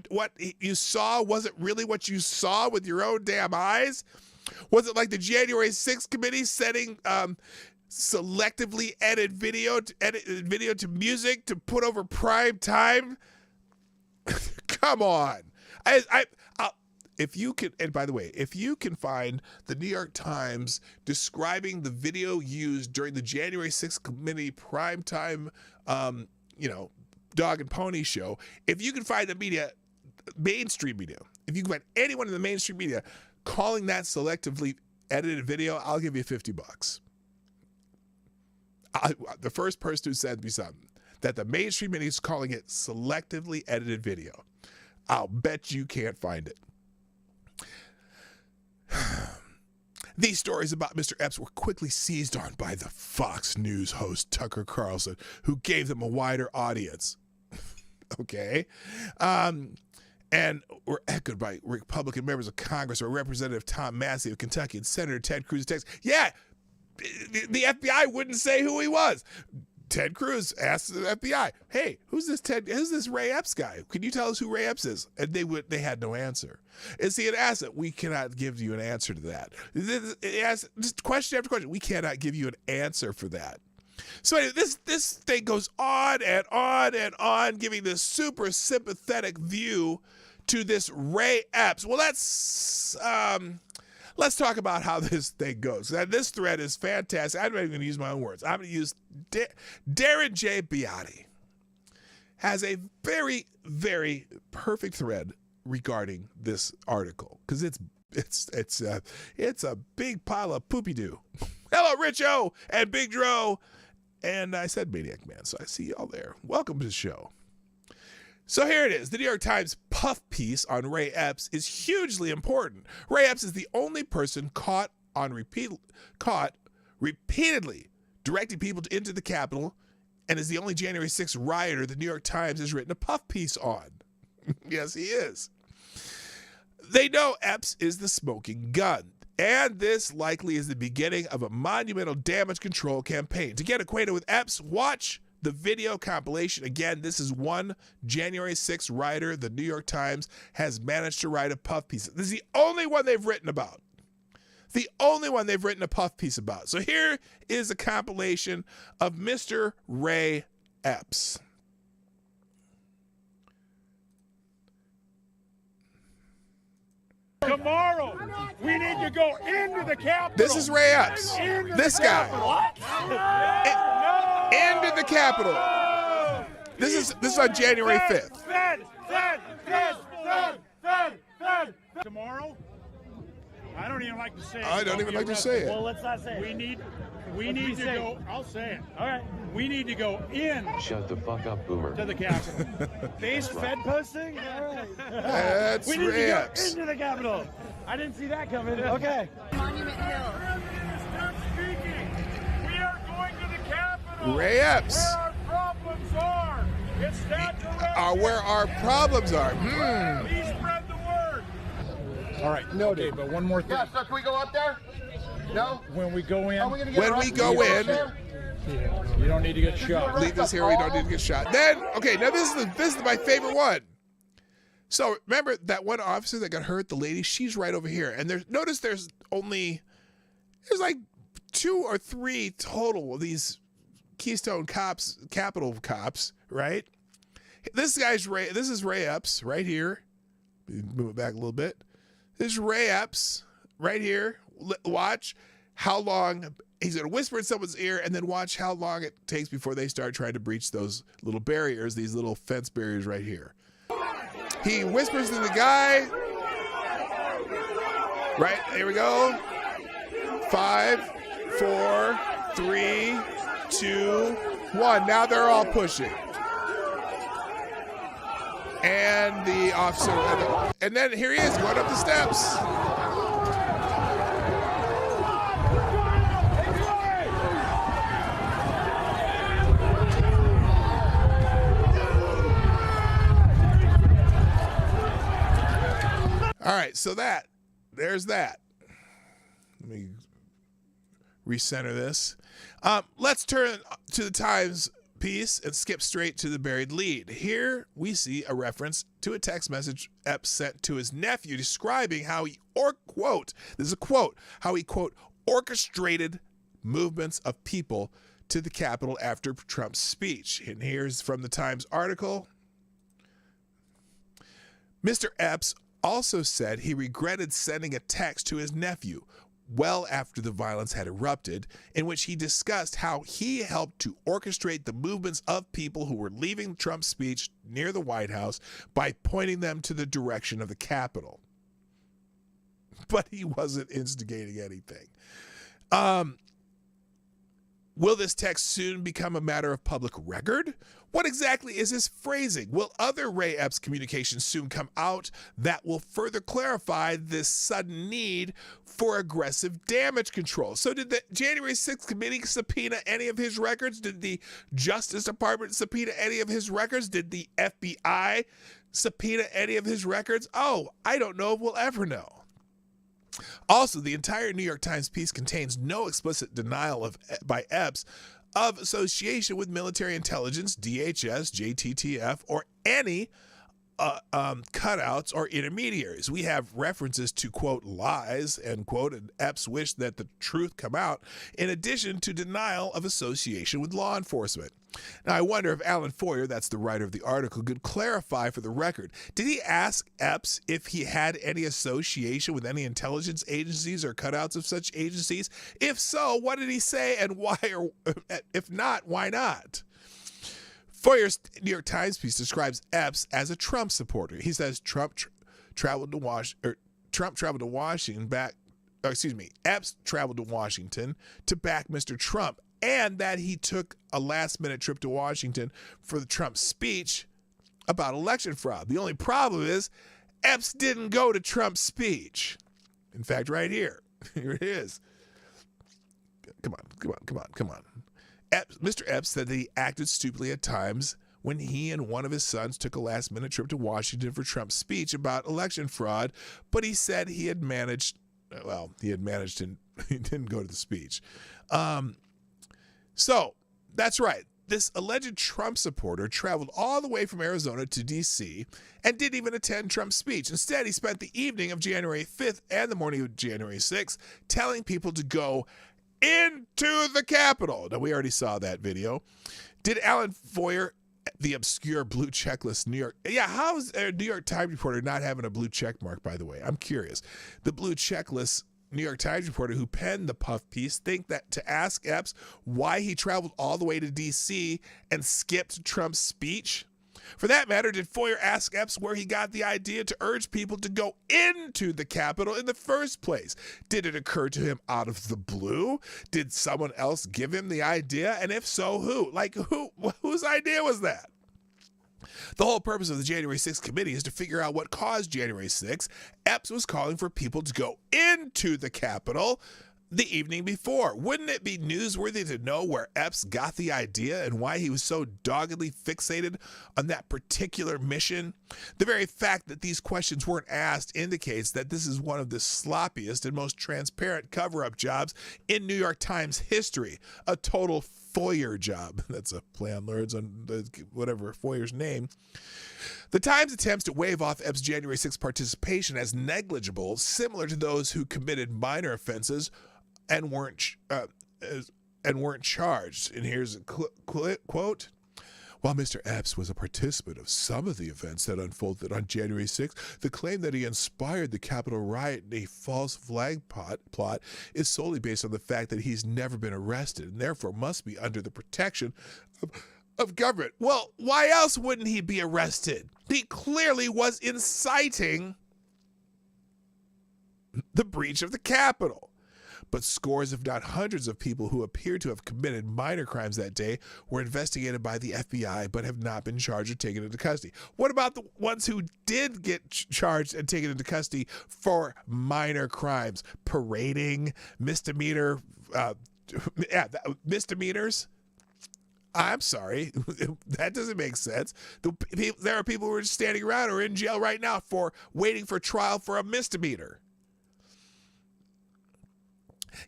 what you saw wasn't really what you saw with your own damn eyes? Was it like the January 6th committee setting selectively edited video to music to put over prime time? Come on. If you can, and by the way, if you can find the New York Times describing the video used during the January 6th committee primetime, dog and pony show, if you can find the media, mainstream media, if you can find anyone in the mainstream media calling that selectively edited video, I'll give you $50. The first person who said me something that the mainstream media is calling it selectively edited video, I'll bet you can't find it. These stories about Mr. Epps were quickly seized on by the Fox News host Tucker Carlson, who gave them a wider audience. Okay. And were echoed by Republican members of Congress or Representative Tom Massey of Kentucky and Senator Ted Cruz of Texas. Yeah, the FBI wouldn't say who he was. Ted Cruz asked the FBI, "Hey, who's this Ray Epps guy? Can you tell us who Ray Epps is?" And they had no answer. Is he an asset? We cannot give you an answer to that. Just question after question. We cannot give you an answer for that. So anyway, this thing goes on and on and on, giving this super sympathetic view to this Ray Epps. Well, let's talk about how this thing goes. Now, this thread is fantastic. I'm not even going to use my own words. I'm going to use Darren J. Beatty has a very, very perfect thread regarding this article because it's a big pile of poopy doo. Hello, Richo and Big Dro, and I said Maniac Man, so I see y'all there. Welcome to the show. So here it is. The New York Times puff piece on Ray Epps is hugely important. Ray Epps is the only person caught repeatedly directing people into the Capitol and is the only January 6th rioter the New York Times has written a puff piece on. Yes, he is. They know Epps is the smoking gun. And this likely is the beginning of a monumental damage control campaign. To get acquainted with Epps, watch the video compilation. Again, this is one January 6th writer the New York Times has managed to write a puff piece. This is the only one they've written about. The only one they've written a puff piece about. So here is a compilation of Mr. Ray Epps. Tomorrow, we need to go into the Capitol. This is Ray Epps. This guy. Into the Capitol. This is on January 5th. Tomorrow, I don't even like to say it. I don't even like to say it. Well, let's not say it. We need to go. I'll say it. All right. We need to go in. Shut the fuck up, Boomer. To the Capitol. Base Fed posting? All right. That's we need Ray to Epps. go into the Capitol. I didn't see that coming. Okay. Monument Hill. Stop speaking. We are going to the Capitol. Ray Epps. Where our problems are. It's that direction. Where our problems are. Please spread the word. All right. Okay, but one more thing. Yeah, so can we go up there? No? When we go in. When we go in, you don't need to get shot. leave this here. We don't need to get shot. Then, okay, now this is my favorite one. So remember that one officer that got hurt, the lady, she's right over here. And notice there's like 2 or 3 total of these Keystone cops, Capitol cops, right? This is Ray Epps right here. Move it back a little bit. This is Ray Epps right here. Watch how long he's going to whisper in someone's ear, and then watch how long it takes before they start trying to breach those little barriers, these little fence barriers right here. He whispers to the guy. Right, here we go. 5, 4, 3, 2, 1. Now they're all pushing. And the officer, and then here he is going up the steps. All right, so there's that. Let me recenter this. Let's turn to the Times piece and skip straight to the buried lead. Here we see a reference to a text message Epps sent to his nephew describing how he, this is a quote, how he, quote, orchestrated movements of people to the Capitol after Trump's speech. And here's from the Times article. Mr. Epps also said he regretted sending a text to his nephew well after the violence had erupted, in which he discussed how he helped to orchestrate the movements of people who were leaving Trump's speech near the White House by pointing them to the direction of the Capitol. But he wasn't instigating anything. Will this text soon become a matter of public record? What exactly is his phrasing? Will other Ray Epps communications soon come out that will further clarify this sudden need for aggressive damage control? So did the January 6th committee subpoena any of his records? Did the Justice Department subpoena any of his records? Did the FBI subpoena any of his records? Oh, I don't know if we'll ever know. Also, the entire New York Times piece contains no explicit denial by Epps of association with military intelligence, DHS, JTTF, or any cutouts or intermediaries. We have references to, quote, lies, end quote, and Epps wished that the truth come out, in addition to denial of association with law enforcement. Now, I wonder if Alan Foyer, that's the writer of the article, could clarify for the record. Did he ask Epps if he had any association with any intelligence agencies or cutouts of such agencies? If so, what did he say, and why? Or if not, why not? Foyer's New York Times piece describes Epps as a Trump supporter. He says Epps traveled to Washington to back Mr. Trump, and that he took a last-minute trip to Washington for the Trump speech about election fraud. The only problem is Epps didn't go to Trump's speech. In fact, right here, here it is. Come on. Mr. Epps said that he acted stupidly at times when he and one of his sons took a last-minute trip to Washington for Trump's speech about election fraud, but he said he had managed well, he had managed to, he didn't go to the speech. So that's right. This alleged Trump supporter traveled all the way from Arizona to D.C. and didn't even attend Trump's speech. Instead, he spent the evening of January 5th and the morning of January 6th telling people to go into the Capitol. Now, we already saw that video. Did Alan Foyer, the obscure blue checklist New York... Yeah, how's a New York Times reporter not having a blue check mark, by the way? I'm curious. The blue checklist New York Times reporter who penned the puff piece think that to ask Epps why he traveled all the way to D.C. and skipped Trump's speech? For that matter, did Foyer ask Epps where he got the idea to urge people to go into the Capitol in the first place? Did it occur to him out of the blue? Did someone else give him the idea? And if so, who? Like, whose idea was that? The whole purpose of the January 6th committee is to figure out what caused January 6th. Epps was calling for people to go into the Capitol the evening before. Wouldn't it be newsworthy to know where Epps got the idea and why he was so doggedly fixated on that particular mission? The very fact that these questions weren't asked indicates that this is one of the sloppiest and most transparent cover-up jobs in New York Times history. A total Foyer job. That's a play on words on whatever Foyer's name. The Times attempts to wave off Epps' January 6th participation as negligible, similar to those who committed minor offenses and weren't charged. And here's a quote. While Mr. Epps was a participant of some of the events that unfolded on January 6th, the claim that he inspired the Capitol riot in a false flag plot is solely based on the fact that he's never been arrested and therefore must be under the protection of government. Well, why else wouldn't he be arrested? He clearly was inciting the breach of the Capitol. But scores, if not hundreds, of people who appear to have committed minor crimes that day were investigated by the FBI but have not been charged or taken into custody. What about the ones who did get charged and taken into custody for minor crimes? Parading, misdemeanors? I'm sorry. That doesn't make sense. There are people who are just standing around or in jail right now for waiting for trial for a misdemeanor.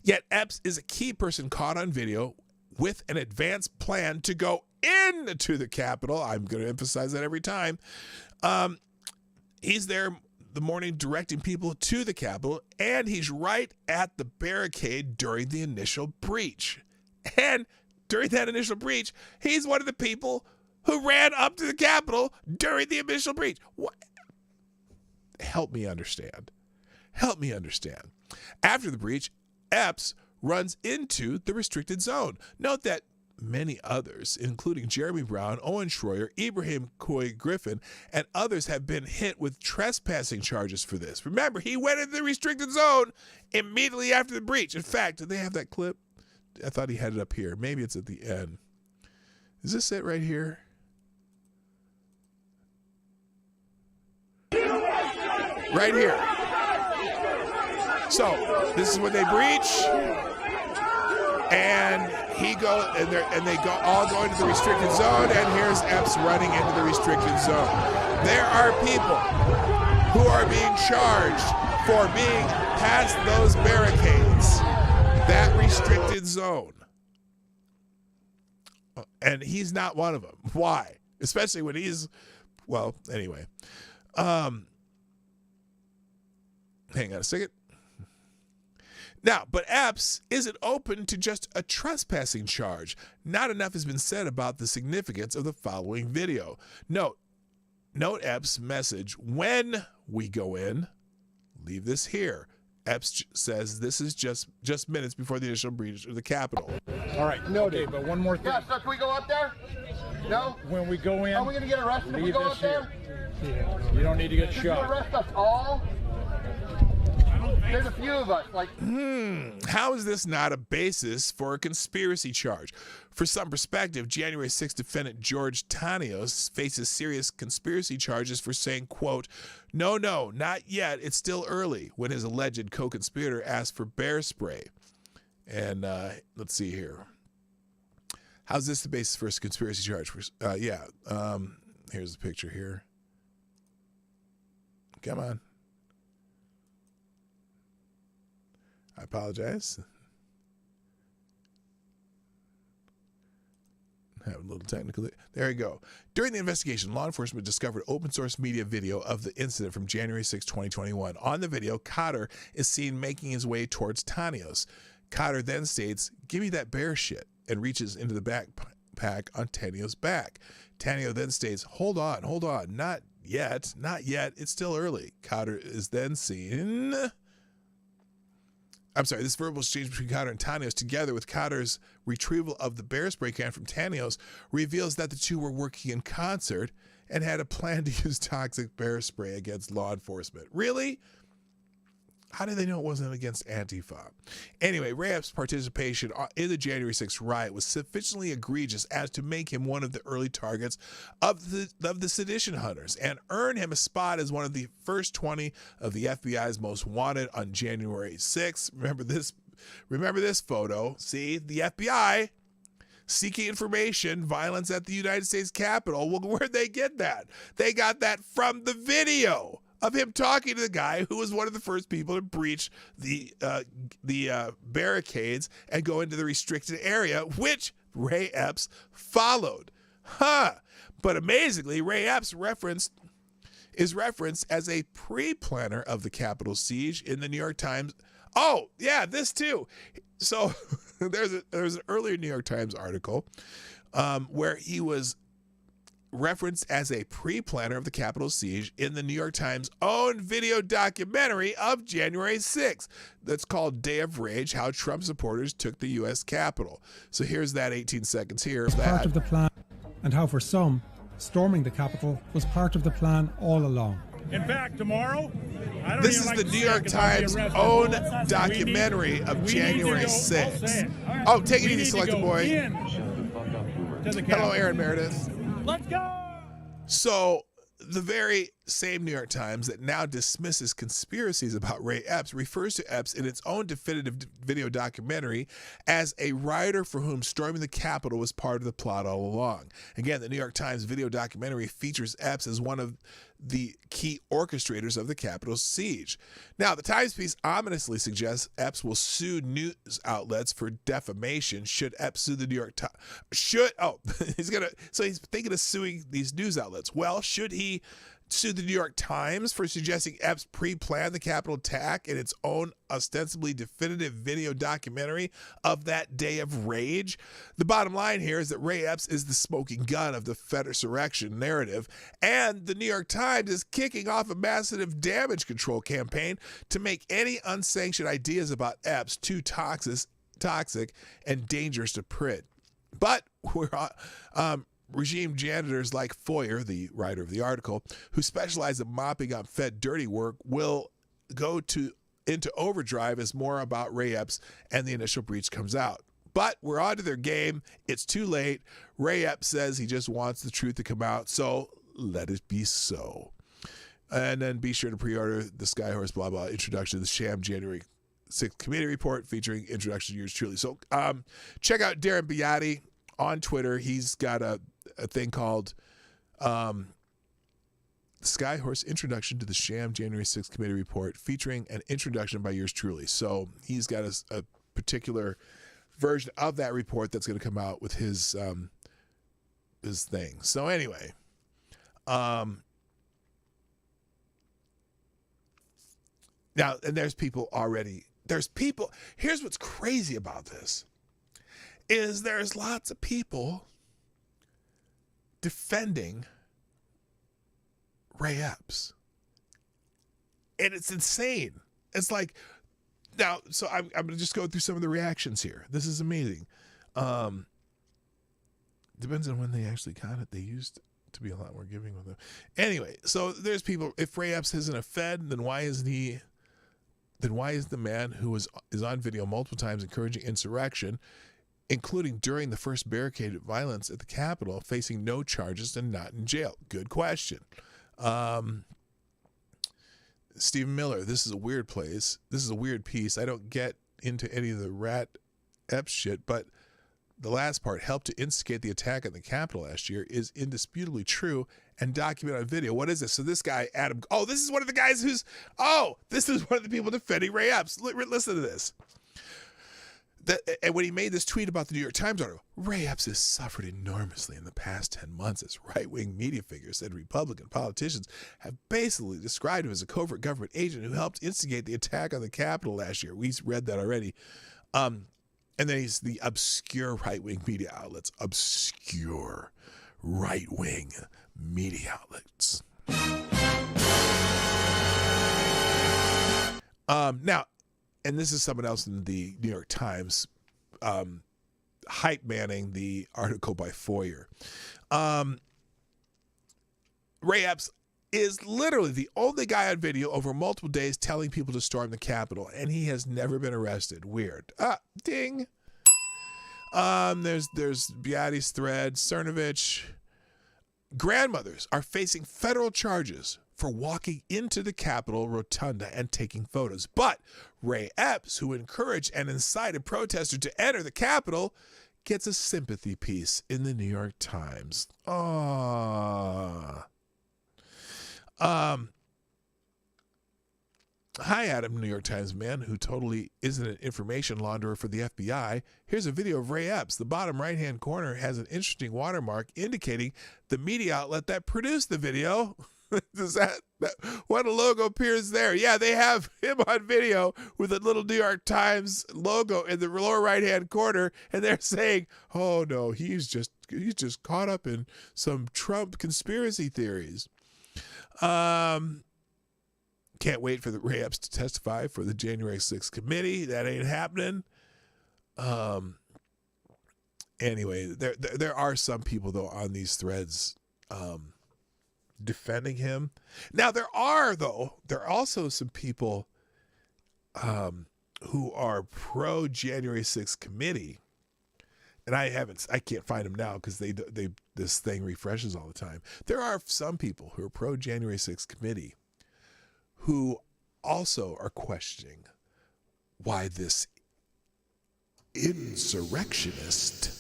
Yet Epps is a key person caught on video with an advanced plan to go into the Capitol. I'm going to emphasize that every time. He's there the morning directing people to the Capitol, and he's right at the barricade during the initial breach. And during that initial breach, he's one of the people who ran up to the Capitol during the initial breach. What? Help me understand. Help me understand. After the breach, Epps runs into the restricted zone. Note that many others, including Jeremy Brown, Owen Schroyer, Ibrahim Coy Griffin, and others have been hit with trespassing charges for this. Remember, he went into the restricted zone immediately after the breach. In fact, do they have that clip? I thought he had it up here. Maybe it's at the end. Is this it right here? Right here. So this is when they breach, and they all go into the restricted zone. And here's Epps running into the restricted zone. There are people who are being charged for being past those barricades, that restricted zone, and he's not one of them. Why? Especially when he's, well, anyway. Hang on a second. Now, but Epps isn't open to just a trespassing charge. Not enough has been said about the significance of the following video. Note Epps' message: when we go in, leave this here. Epps says this is just minutes before the initial breach of the Capitol. All right, okay, but one more thing. Yeah, so can we go up there? No? When we go in, are we going to get arrested if we go up there? Yeah. You don't need to get Should shot. you arrest us all? There's a few of us. How is this not a basis for a conspiracy charge? For some perspective, January 6th defendant George Tanios faces serious conspiracy charges for saying, quote, no, not yet. It's still early, when his alleged co-conspirator asked for bear spray. And let's see here. How's this the basis for a conspiracy charge? Here's the picture here. Come on. I apologize. Have a little technical. There you go. During the investigation, law enforcement discovered open source media video of the incident from January 6, 2021. On the video, Cotter is seen making his way towards Tanios. Cotter then states, "Give me that bear shit," and reaches into the backpack on Tanios' back. Tanio then states, hold on, not yet, it's still early." Cotter is then seen... this verbal exchange between Cotter and Tanios, together with Cotter's retrieval of the bear spray can from Tanios, reveals that the two were working in concert and had a plan to use toxic bear spray against law enforcement. Really? How did they know it wasn't against Antifa? Anyway, Ray Epps' participation in the January 6th riot was sufficiently egregious as to make him one of the early targets of the sedition hunters and earn him a spot as one of the first 20 of the FBI's most wanted on January 6th. Remember this photo. See, the FBI seeking information, violence at the United States Capitol. Well, where'd they get that? They got that from the video of him talking to the guy who was one of the first people to breach the barricades and go into the restricted area, which Ray Epps followed. But amazingly, Ray Epps is referenced as a pre-planner of the Capitol siege in the New York Times. Oh, yeah, this too. So there's an earlier New York Times article where he was referenced as a pre-planner of the Capitol siege in the New York Times' own video documentary of January 6th that's called Day of Rage, How Trump Supporters Took the U.S. Capitol. So here's that 18 seconds here. It was part of the plan, and how for some, storming the Capitol was part of the plan all along. In fact, tomorrow, this is the New York Times' own documentary of January 6th. Oh, take it easy, Selector Boy. Hello, Aaron Meredith. Let's go! So the very same New York Times that now dismisses conspiracies about Ray Epps refers to Epps in its own definitive video documentary as a writer for whom storming the Capitol was part of the plot all along. Again, the New York Times video documentary features Epps as one of the key orchestrators of the Capitol siege. Now, the Times piece ominously suggests Epps will sue news outlets for defamation should Epps sue the New York Times. He's thinking of suing these news outlets. Well, should he sue the New York Times for suggesting Epps pre-planned the Capitol attack in its own ostensibly definitive video documentary of that day of rage? The bottom line here is that Ray Epps is the smoking gun of the Fedsurrection narrative, and the New York Times is kicking off a massive damage control campaign to make any unsanctioned ideas about Epps too toxic and dangerous to print. But we're regime janitors like Foyer, the writer of the article, who specialize in mopping up Fed dirty work, will go into overdrive as more about Ray Epps and the initial breach comes out. But we're on to their game. It's too late. Ray Epps says he just wants the truth to come out, so let it be so. And then be sure to pre-order the Skyhorse blah blah introduction to the sham January 6th committee report featuring introduction to yours truly. So check out Darren Beati on Twitter. He's got a thing called Skyhorse Introduction to the Sham January 6th Committee Report, featuring an introduction by yours truly. So he's got a particular version of that report that's going to come out with his thing. So anyway, now, and there's people. Here's what's crazy about this is there's lots of people defending Ray Epps. And it's insane. It's like, now, so I'm going to just go through some of the reactions here. This is amazing. Depends on when they actually got it. They used to be a lot more giving with them. Anyway, so there's people, if Ray Epps isn't a Fed, then why is the man who is on video multiple times encouraging insurrection, including during the first barricaded violence at the Capitol, facing no charges and not in jail? Good question. Stephen Miller, this is a weird place. This is a weird piece. I don't get into any of the rat Epps shit, but the last part, helped to instigate the attack on the Capitol last year, is indisputably true and document on video. What is this? So this guy, Adam, this is one of the guys this is one of the people defending Ray Epps. Listen to this. And when he made this tweet about the New York Times article, Ray Epps has suffered enormously in the past 10 months as right-wing media figures and Republican politicians have basically described him as a covert government agent who helped instigate the attack on the Capitol last year. We read that already. And then he's the obscure right-wing media outlets. Obscure right-wing media outlets. Now, and this is someone else in the New York Times hype manning the article by Foyer. Ray Epps is literally the only guy on video over multiple days telling people to storm the Capitol, and he has never been arrested. Weird. Ding. There's Beatty's thread. Cernovich. Grandmothers are facing federal charges for walking into the Capitol rotunda and taking photos. But Ray Epps, who encouraged and incited protesters to enter the Capitol, gets a sympathy piece in the New York Times. Hi, Adam, New York Times man who totally isn't an information launderer for the FBI. Here's a video of Ray Epps. The bottom right-hand corner has an interesting watermark indicating the media outlet that produced the video. Does that what a logo appears there? Yeah, they have him on video with a little New York Times logo in the lower right-hand corner, and they're saying, "Oh no, he's just caught up in some Trump conspiracy theories." Can't wait for the Ray Epps to testify for the January 6th committee. That ain't happening. Anyway, there are some people though on these threads defending him. Now there are also some people who are pro January 6th committee, and I can't find them now because this thing refreshes all the time. There are some people who are pro January 6th committee who also are questioning why this insurrectionist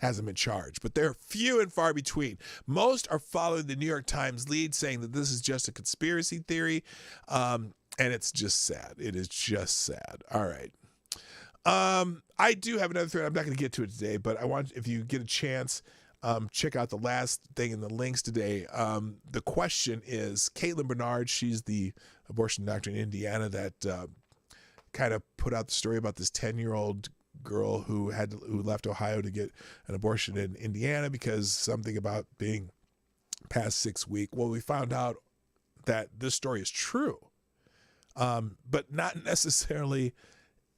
hasn't been charged, but they're few and far between. Most are following the New York Times lead, saying that this is just a conspiracy theory, and it's just sad. It is just sad. All right. I do have another thread. I'm not going to get to it today, but I want, if you get a chance, check out the last thing in the links today. The question is, Caitlin Bernard, she's the abortion doctor in Indiana that kind of put out the story about this 10-year-old girl who left Ohio to get an abortion in Indiana because something about being past 6 weeks. Well, we found out that this story is true, but not necessarily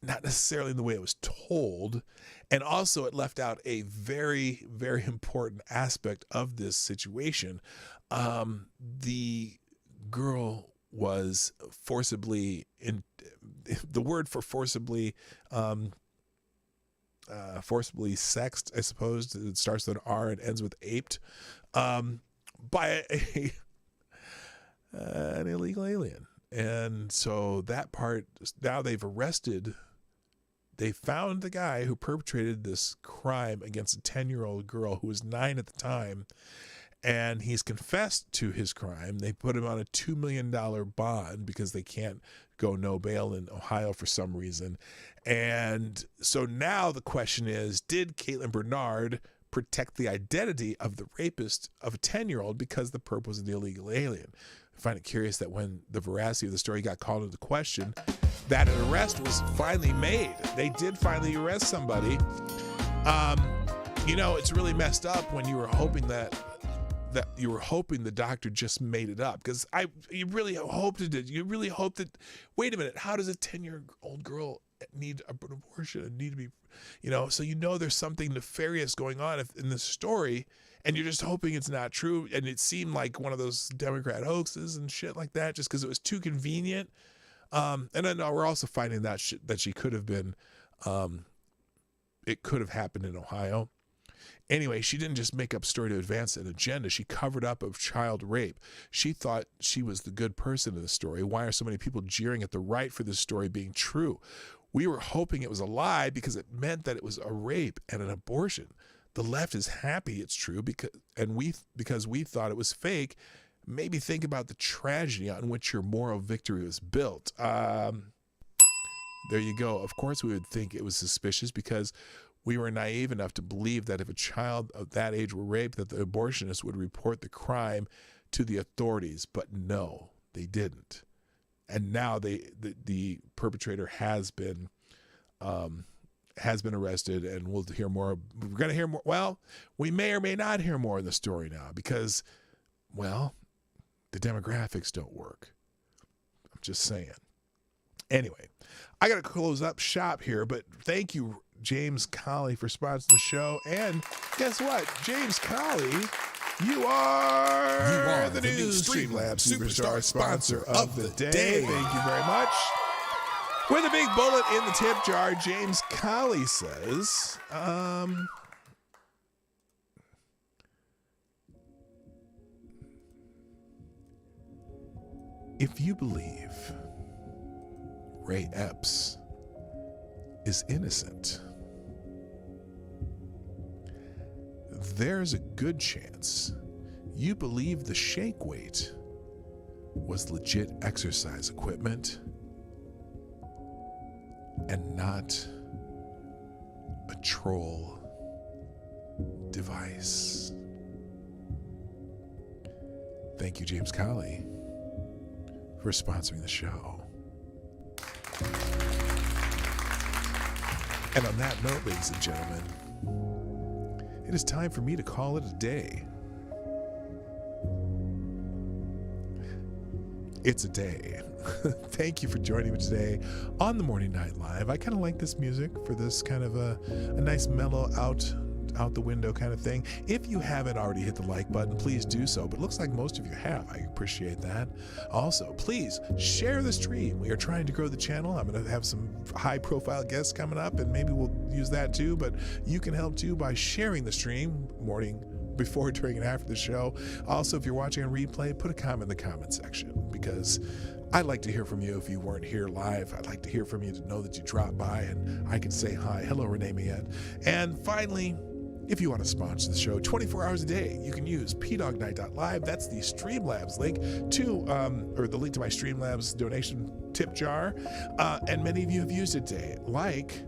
in the way it was told. And also it left out a very, very important aspect of this situation. The girl was forcibly the word for forcibly sexed, I suppose. It starts with an R and ends with aped, by an illegal alien. And so that part, now they found the guy who perpetrated this crime against a 10-year-old girl who was 9 at the time, and he's confessed to his crime. They put him on a $2 million bond because they can't go no bail in Ohio for some reason. And so now the question is, did Caitlin Bernard protect the identity of the rapist of a 10-year-old because the perp was an illegal alien? I find it curious that when the veracity of the story got called into question, that an arrest was finally made. They did finally arrest somebody. It's really messed up when you were hoping that the doctor just made it up, because you really hoped it did. You really hoped that, wait a minute, how does a 10-year-old girl need an abortion and need to be, so there's something nefarious going on in this story, and you're just hoping it's not true. And it seemed like one of those Democrat hoaxes and shit like that, just because it was too convenient. And then we're also finding that she could have been, it could have happened in Ohio. Anyway, she didn't just make up a story to advance an agenda. She covered up of child rape. She thought she was the good person in the story. Why are so many people jeering at the right for this story being true? We were hoping it was a lie because it meant that it was a rape and an abortion. the left is happy it's true because we thought it was fake. Maybe think about the tragedy on which your moral victory was built. There you go. Of course, we would think it was suspicious because we were naive enough to believe that if a child of that age were raped, that the abortionist would report the crime to the authorities. But no, they didn't. And now the perpetrator has been arrested, and we'll hear more. We're going to hear more. Well, we may or may not hear more in the story now because, well, the demographics don't work. I'm just saying. Anyway, I got to close up shop here, but thank you, James Colley, for sponsoring the show. And guess what? James Colley, you are the new Streamlabs Superstar sponsor of the day. Thank you very much. With a big bullet in the tip jar, James Colley says, if you believe Ray Epps is innocent, there's a good chance you believe the shake weight was legit exercise equipment and not a troll device. Thank you, James Colley, for sponsoring the show. And on that note, ladies and gentlemen, it is time for me to call it a day. It's a day. Thank you for joining me today on the Morning Night Live. I kind of like this music for this kind of a nice mellow out the window kind of thing. If you haven't already hit the like button, please do so. But it looks like most of you have. I appreciate that. Also, please share the stream. We are trying to grow the channel. I'm going to have some high-profile guests coming up, and maybe we'll use that too. But you can help too by sharing the stream before, during, and after the show. Also, if you're watching on replay, put a comment in the comment section because I'd like to hear from you if you weren't here live. I'd like to hear from you to know that you dropped by and I can say hi. Hello, Renee Miette. And finally, if you want to sponsor the show 24 hours a day, you can use pdognight.live. That's the Streamlabs link or the link to my Streamlabs donation tip jar. And many of you have used it today, like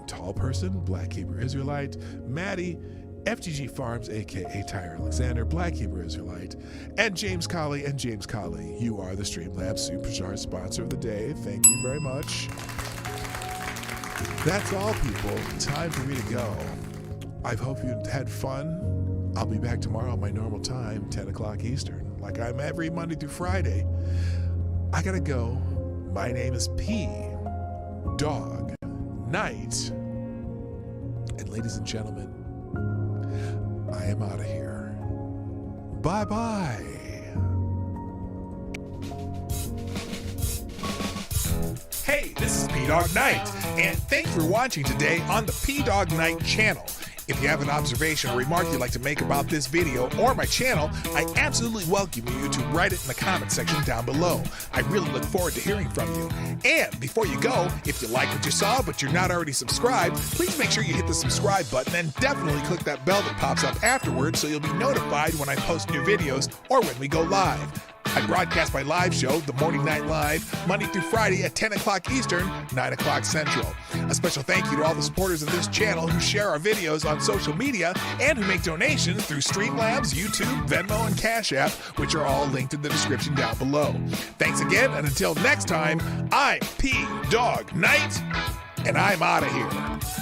Tall Person, Black Hebrew Israelite, Maddie, FTG Farms, aka Tyre Alexander, Black Hebrew Israelite, and James Colley. And James Colley, you are the Streamlabs Superstar sponsor of the day. Thank you very much. That's all, people. Time for me to go. I hope you had fun. I'll be back tomorrow at my normal time, 10 o'clock Eastern, like I'm every Monday through Friday. I gotta go. My name is P. Dog Night. And ladies and gentlemen, I am out of here. Bye-bye. Hey, this is P-Dog Night, and thanks for watching today on the P-Dog Night channel. If you have an observation or remark you'd like to make about this video or my channel, I absolutely welcome you to write it in the comment section down below. I really look forward to hearing from you. And before you go, if you like what you saw but you're not already subscribed, please make sure you hit the subscribe button and definitely click that bell that pops up afterwards so you'll be notified when I post new videos or when we go live. I broadcast my live show, The Morning Night Live, Monday through Friday at 10 o'clock Eastern, 9 o'clock Central. A special thank you to all the supporters of this channel who share our videos on social media and who make donations through Streamlabs, YouTube, Venmo, and Cash App, which are all linked in the description down below. Thanks again, and until next time, I'm P-Dog Night, and I'm out of here.